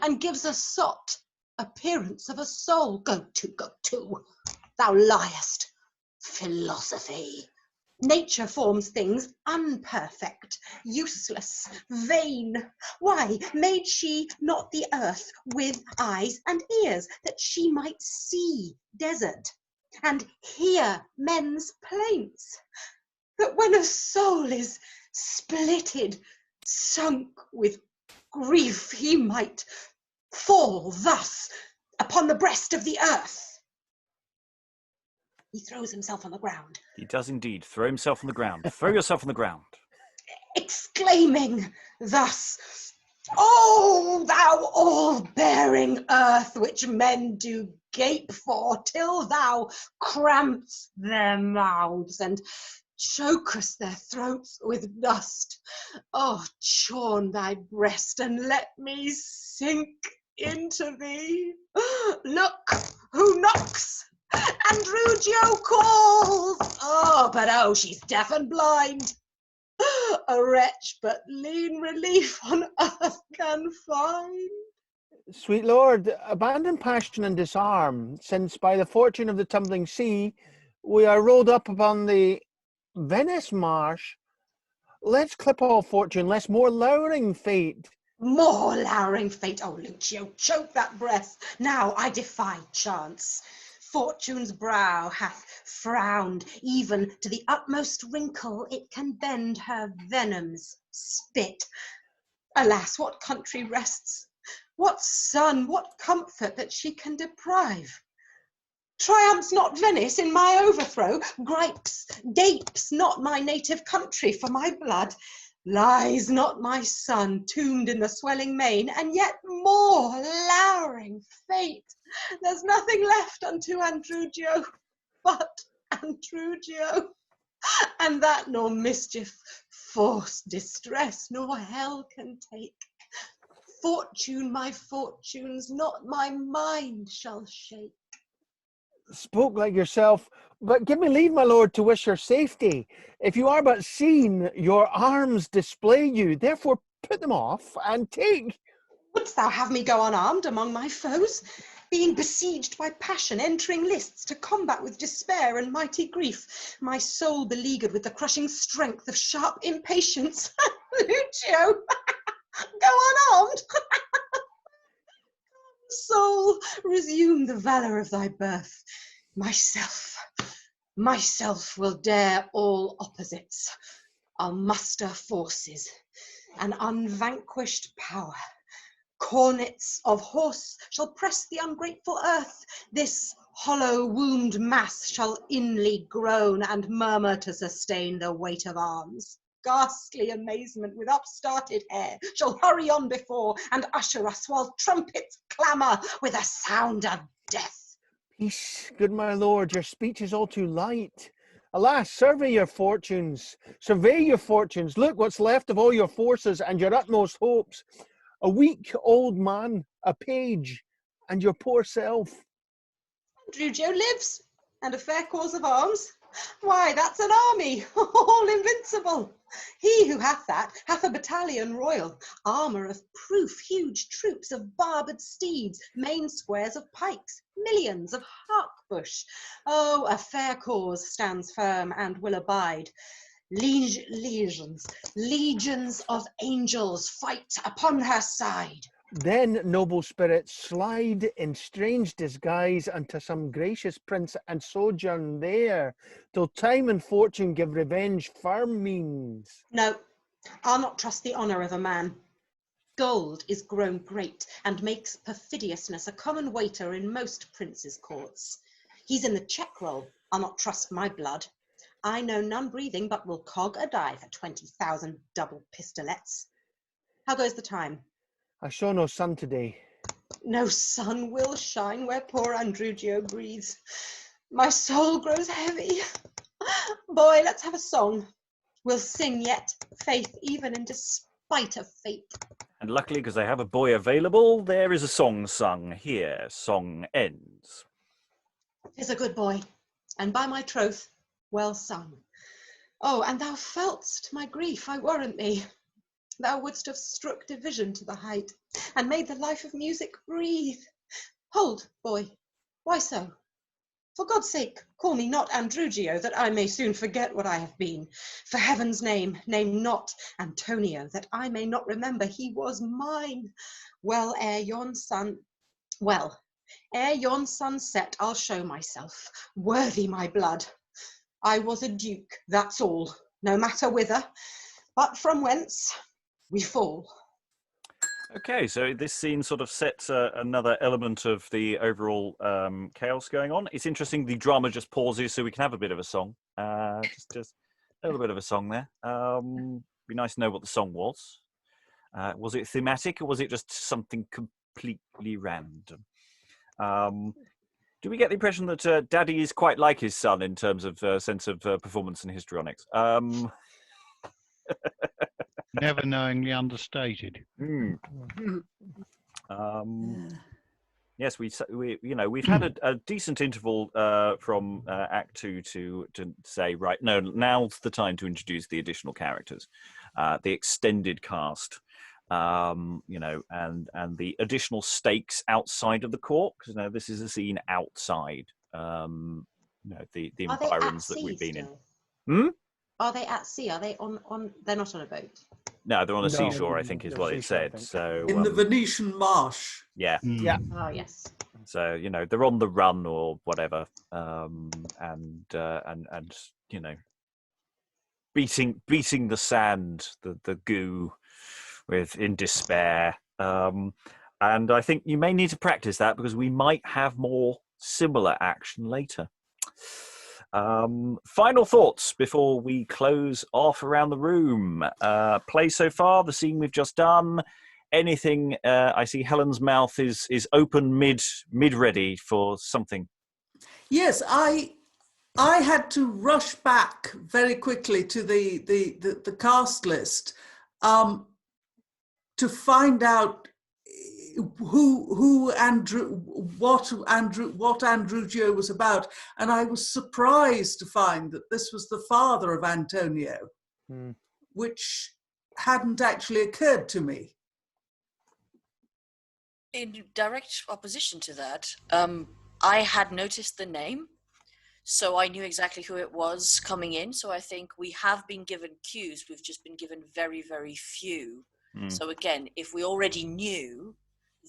and gives a sot appearance of a soul. Go to, thou liest, philosophy. Nature forms things unperfect, useless, vain. Why made she not the earth with eyes and ears, that she might see desert and hear men's plaints, that when a soul is splitted, sunk with grief, he might fall thus upon the breast of the earth? He throws himself on the ground. He does indeed throw himself on the ground. Throw yourself on the ground. Exclaiming thus, "O thou all-bearing earth, which men do gape for, till thou crampst their mouths and chokest their throats with dust. Oh, churn thy breast and let me sink into thee. Look, who knocks? Andrugio calls. Oh, but oh, she's deaf and blind. A wretch but lean relief on earth can find." Sweet Lord, abandon passion and disarm, since by the fortune of the tumbling sea, we are rolled up upon the Venice marsh. Let's clip all fortune, lest more lowering fate. More lowering fate. Oh, Lucio, choke that breath. Now I defy chance. Fortune's brow hath frowned, even to the utmost wrinkle it can bend her venoms spit. Alas, what country rests? What son, what comfort that she can deprive? Triumphs not Venice in my overthrow? Gripes, gapes not my native country for my blood? Lies not my son tombed in the swelling main? And yet more lowering fate. There's nothing left unto Andrugio but Andrugio, and that nor mischief, force, distress, nor hell can take. Fortune, my fortunes, not my mind shall shake. Spoke like yourself, but give me leave, my lord, to wish your safety. If you are but seen, your arms display you, therefore put them off and take. Wouldst thou have me go unarmed among my foes, being besieged by passion, entering lists to combat with despair and mighty grief, my soul beleaguered with the crushing strength of sharp impatience? Lucio, go unarmed. Soul, resume the valour of thy birth. Myself will dare all opposites. I'll muster forces, an unvanquished power. Cornets of horse shall press the ungrateful earth. This hollow-wombed mass shall inly groan and murmur to sustain the weight of arms. Ghastly amazement with upstarted hair shall hurry on before and usher us while trumpets clamour with a sound of death. Peace, good my lord, your speech is all too light. Alas, survey your fortunes, look what's left of all your forces and your utmost hopes. A weak old man, a page, and your poor self. Andrugio lives, and a fair cause of arms. Why, that's an army, all invincible. He who hath that hath a battalion royal, armour of proof, huge troops of barbed steeds, main squares of pikes, millions of harquebush. Oh, a fair cause stands firm and will abide. Legions of angels fight upon her side. Then, noble spirits, slide in strange disguise unto some gracious prince and sojourn there, till time and fortune give revenge firm means. No, I'll not trust the honour of a man. Gold is grown great, and makes perfidiousness a common waiter in most princes' courts. He's in the check roll. I'll not trust my blood. I know none breathing but will cog a die for 20,000 double pistolets. How goes the time? I saw no sun today. No sun will shine where poor Andrugio breathes. My soul grows heavy. Boy, let's have a song. We'll sing yet, faith, even in despite of fate. And luckily, because I have a boy available, there is a song sung here. Song ends. 'Tis a good boy, and by my troth, well sung. Oh, and thou felt'st my grief, I warrant me. Thou wouldst have struck division to the height, and made the life of music breathe. Hold, boy, why so? For God's sake, call me not Andrugio, that I may soon forget what I have been. For heaven's name, name not Antonio, that I may not remember he was mine. Well, ere yon sun set, I'll show myself, worthy my blood. I was a duke, that's all, no matter whither, but from whence we fall. Okay, so this scene sort of sets another element of the overall chaos going on. It's interesting, the drama just pauses so we can have a bit of a song. Just a little bit of a song there. Be nice to know what the song was. Was it thematic or was it just something completely random? Do we get the impression that Daddy is quite like his son in terms of sense of performance and histrionics? Never knowingly understated. Yes, we've had a decent interval from Act 2 to say, right, no, now's the time to introduce the additional characters, the extended cast, and the additional stakes outside of the court, because this is a scene outside, the environs that we've been in. Are they at sea? Are they on? They're not on a boat. No, they're on a seashore, I think is what it said. So in the Venetian marsh. Yeah. Yeah. Oh yes. So they're on the run or whatever, and beating the sand, the goo, in despair. And I think you may need to practice that because we might have more similar action later. Final thoughts before we close off around the room. Play so far, the scene we've just done. Anything? I see Helen's mouth is open, mid ready for something. Yes, I had to rush back very quickly to the cast list to find out what Andrugio was about, and I was surprised to find that this was the father of Antonio, which hadn't actually occurred to me. In direct opposition to that, I had noticed the name, so I knew exactly who it was coming in. So I think we have been given cues. We've just been given very, very few. So again, if we already knew,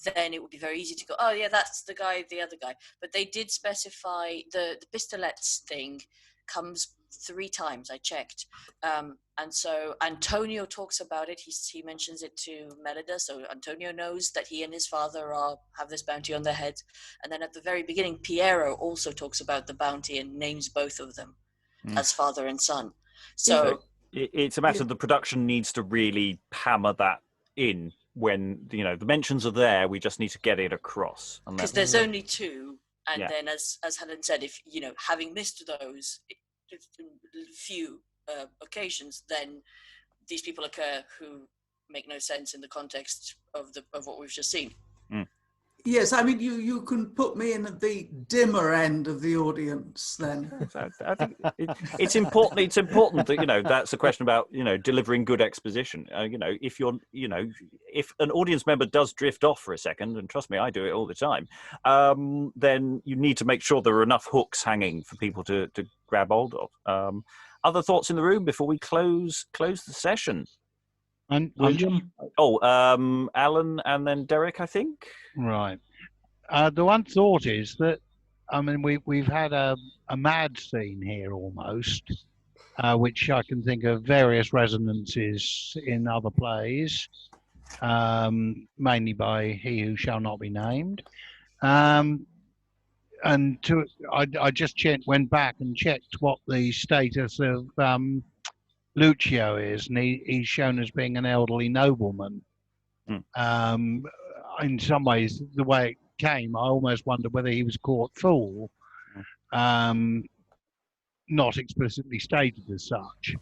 then it would be very easy to go, oh yeah, that's the guy, the other guy. But they did specify the pistolets thing comes 3 times, I checked. And so Antonio talks about it. He mentions it to Mellida, so Antonio knows that he and his father have this bounty on their heads. And then at the very beginning, Piero also talks about the bounty and names both of them as father and son. So it's a matter of the production needs to really hammer that in. When the mentions are there, we just need to get it across. Because there's only 2, and then as Helen said, if having missed those few occasions, then these people occur who make no sense in the context of what we've just seen. Yes, I mean, you can put me in at the dimmer end of the audience then. So I think it's important. It's important that that's a question about delivering good exposition. If if an audience member does drift off for a second, and trust me, I do it all the time, then you need to make sure there are enough hooks hanging for people to grab hold of. Other thoughts in the room before we close the session? William? Alan, and then Derek, I think. Right. The one thought is that, I mean, we've had a mad scene here almost, which I can think of various resonances in other plays, mainly by He Who Shall Not Be Named. I just went back and checked what the status of Lucio is, and he's shown as being an elderly nobleman. In some ways, the way it came, I almost wondered whether he was caught fool, not explicitly stated as such.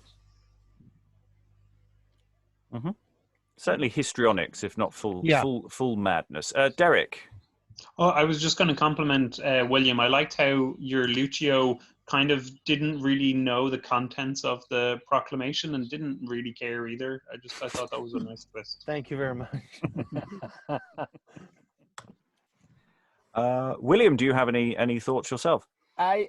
Certainly histrionics, if not full madness. Derek. Oh, I was just going to compliment William. I liked how your Lucio kind of didn't really know the contents of the proclamation and didn't really care either. I thought that was a nice twist. Thank you very much. William, do you have any thoughts yourself? I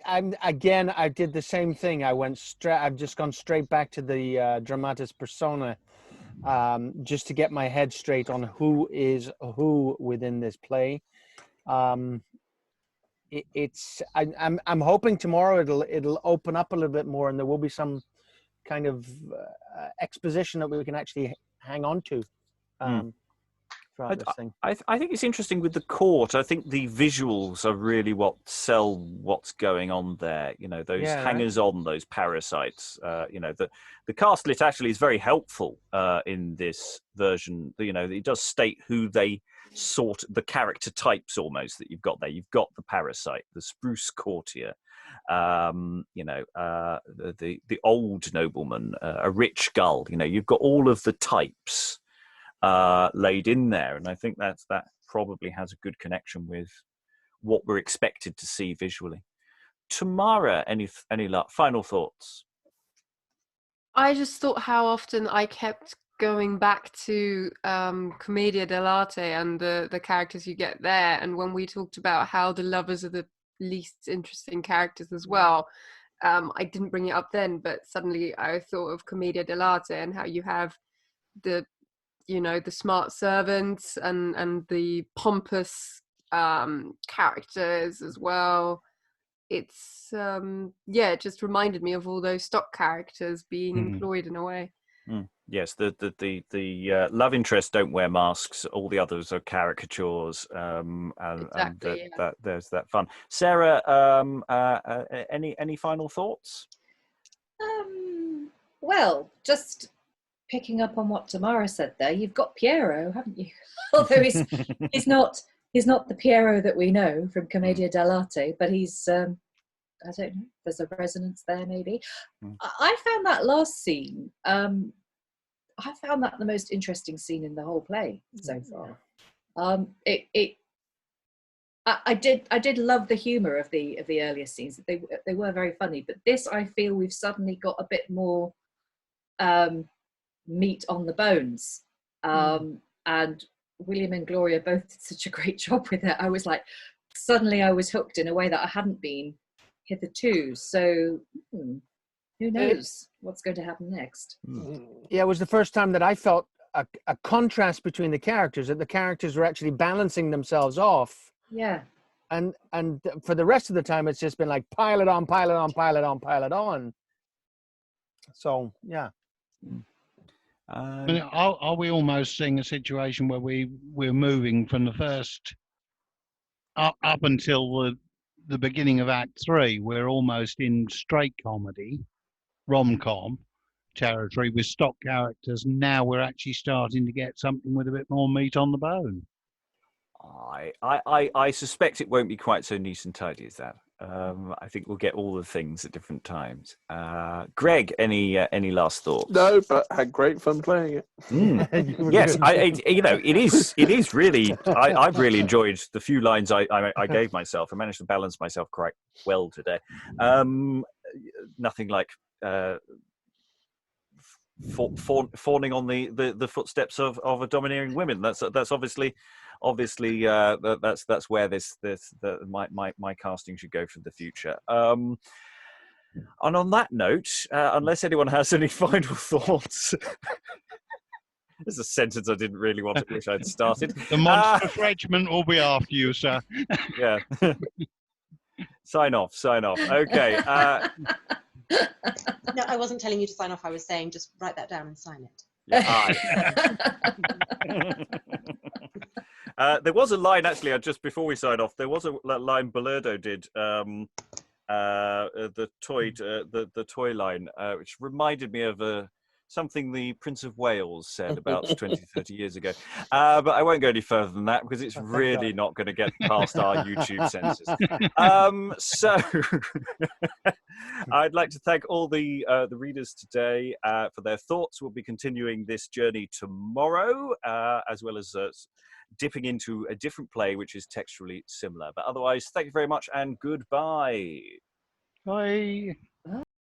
did the same thing. I've just gone straight back to the dramatis persona, just to get my head straight on who is who within this play. I'm hoping tomorrow it'll open up a little bit more, and there will be some kind of exposition that we can actually hang on to throughout this thing. I think it's interesting with the court. I think the visuals are really what sell what's going on there. Those hangers-on, those parasites. The castlet actually is very helpful in this version. It does state who they sort, the character types almost that you've got there. You've got the parasite, the spruce courtier, the old nobleman, a rich gull. You've got all of the types laid in there, and I think that probably has a good connection with what we're expected to see visually. Tamara, any final thoughts? I just thought how often I kept going back to Commedia dell'arte and the characters you get there, and when we talked about how the lovers are the least interesting characters as well, I didn't bring it up then, but suddenly I thought of Commedia dell'arte and how you have the smart servants and the pompous characters as well. It's it just reminded me of all those stock characters being employed in a way. Yes, the love interests don't wear masks. All the others are caricatures, exactly, and there's that fun. Sarah, any final thoughts? Well, just picking up on what Tamara said there, you've got Piero, haven't you? Although he's not the Piero that we know from Commedia dell'arte, but he's I don't know, there's a resonance there maybe. I found that last scene, I found that the most interesting scene in the whole play so far. I did love the humour of the earlier scenes. They were very funny, but this, I feel we've suddenly got a bit more meat on the bones. And William and Gloria both did such a great job with it. I was like, suddenly I was hooked in a way that I hadn't been hitherto. So who knows what's going to happen next? Yeah, it was the first time that I felt a contrast between the characters, that the characters were actually balancing themselves off. Yeah. And for the rest of the time, it's just been like pile it on, pile it on, pile it on, pile it on. So, yeah. Are we almost seeing a situation where we're moving from the first up until the beginning of Act 3? We're almost in straight comedy, rom-com territory with stock characters. Now we're actually starting to get something with a bit more meat on the bone. I suspect it won't be quite so neat and tidy as that. I think we'll get all the things at different times. Greg, any last thoughts? No, but had great fun playing it. Yes, it is really. I've really enjoyed the few lines I gave myself. I managed to balance myself quite well today. Nothing like fawning on the footsteps of a domineering woman. That's obviously that's where my casting should go for the future. And on that note, unless anyone has any final thoughts. There's a sentence I didn't really want to wish I'd started. The monstrous regiment will be after you, sir. Yeah. Sign off. Okay. No, I wasn't telling you to sign off. I was saying just write that down and sign it. Yeah, there was a line, actually, just before we sign off, there was a line Balurdo did, the toy line, which reminded me of something the Prince of Wales said about 20, 30 years ago. But I won't go any further than that because it's really not going to get past our YouTube censors. So I'd like to thank all the readers today for their thoughts. We'll be continuing this journey tomorrow, as well as dipping into a different play, which is textually similar. But otherwise, thank you very much and goodbye. Bye.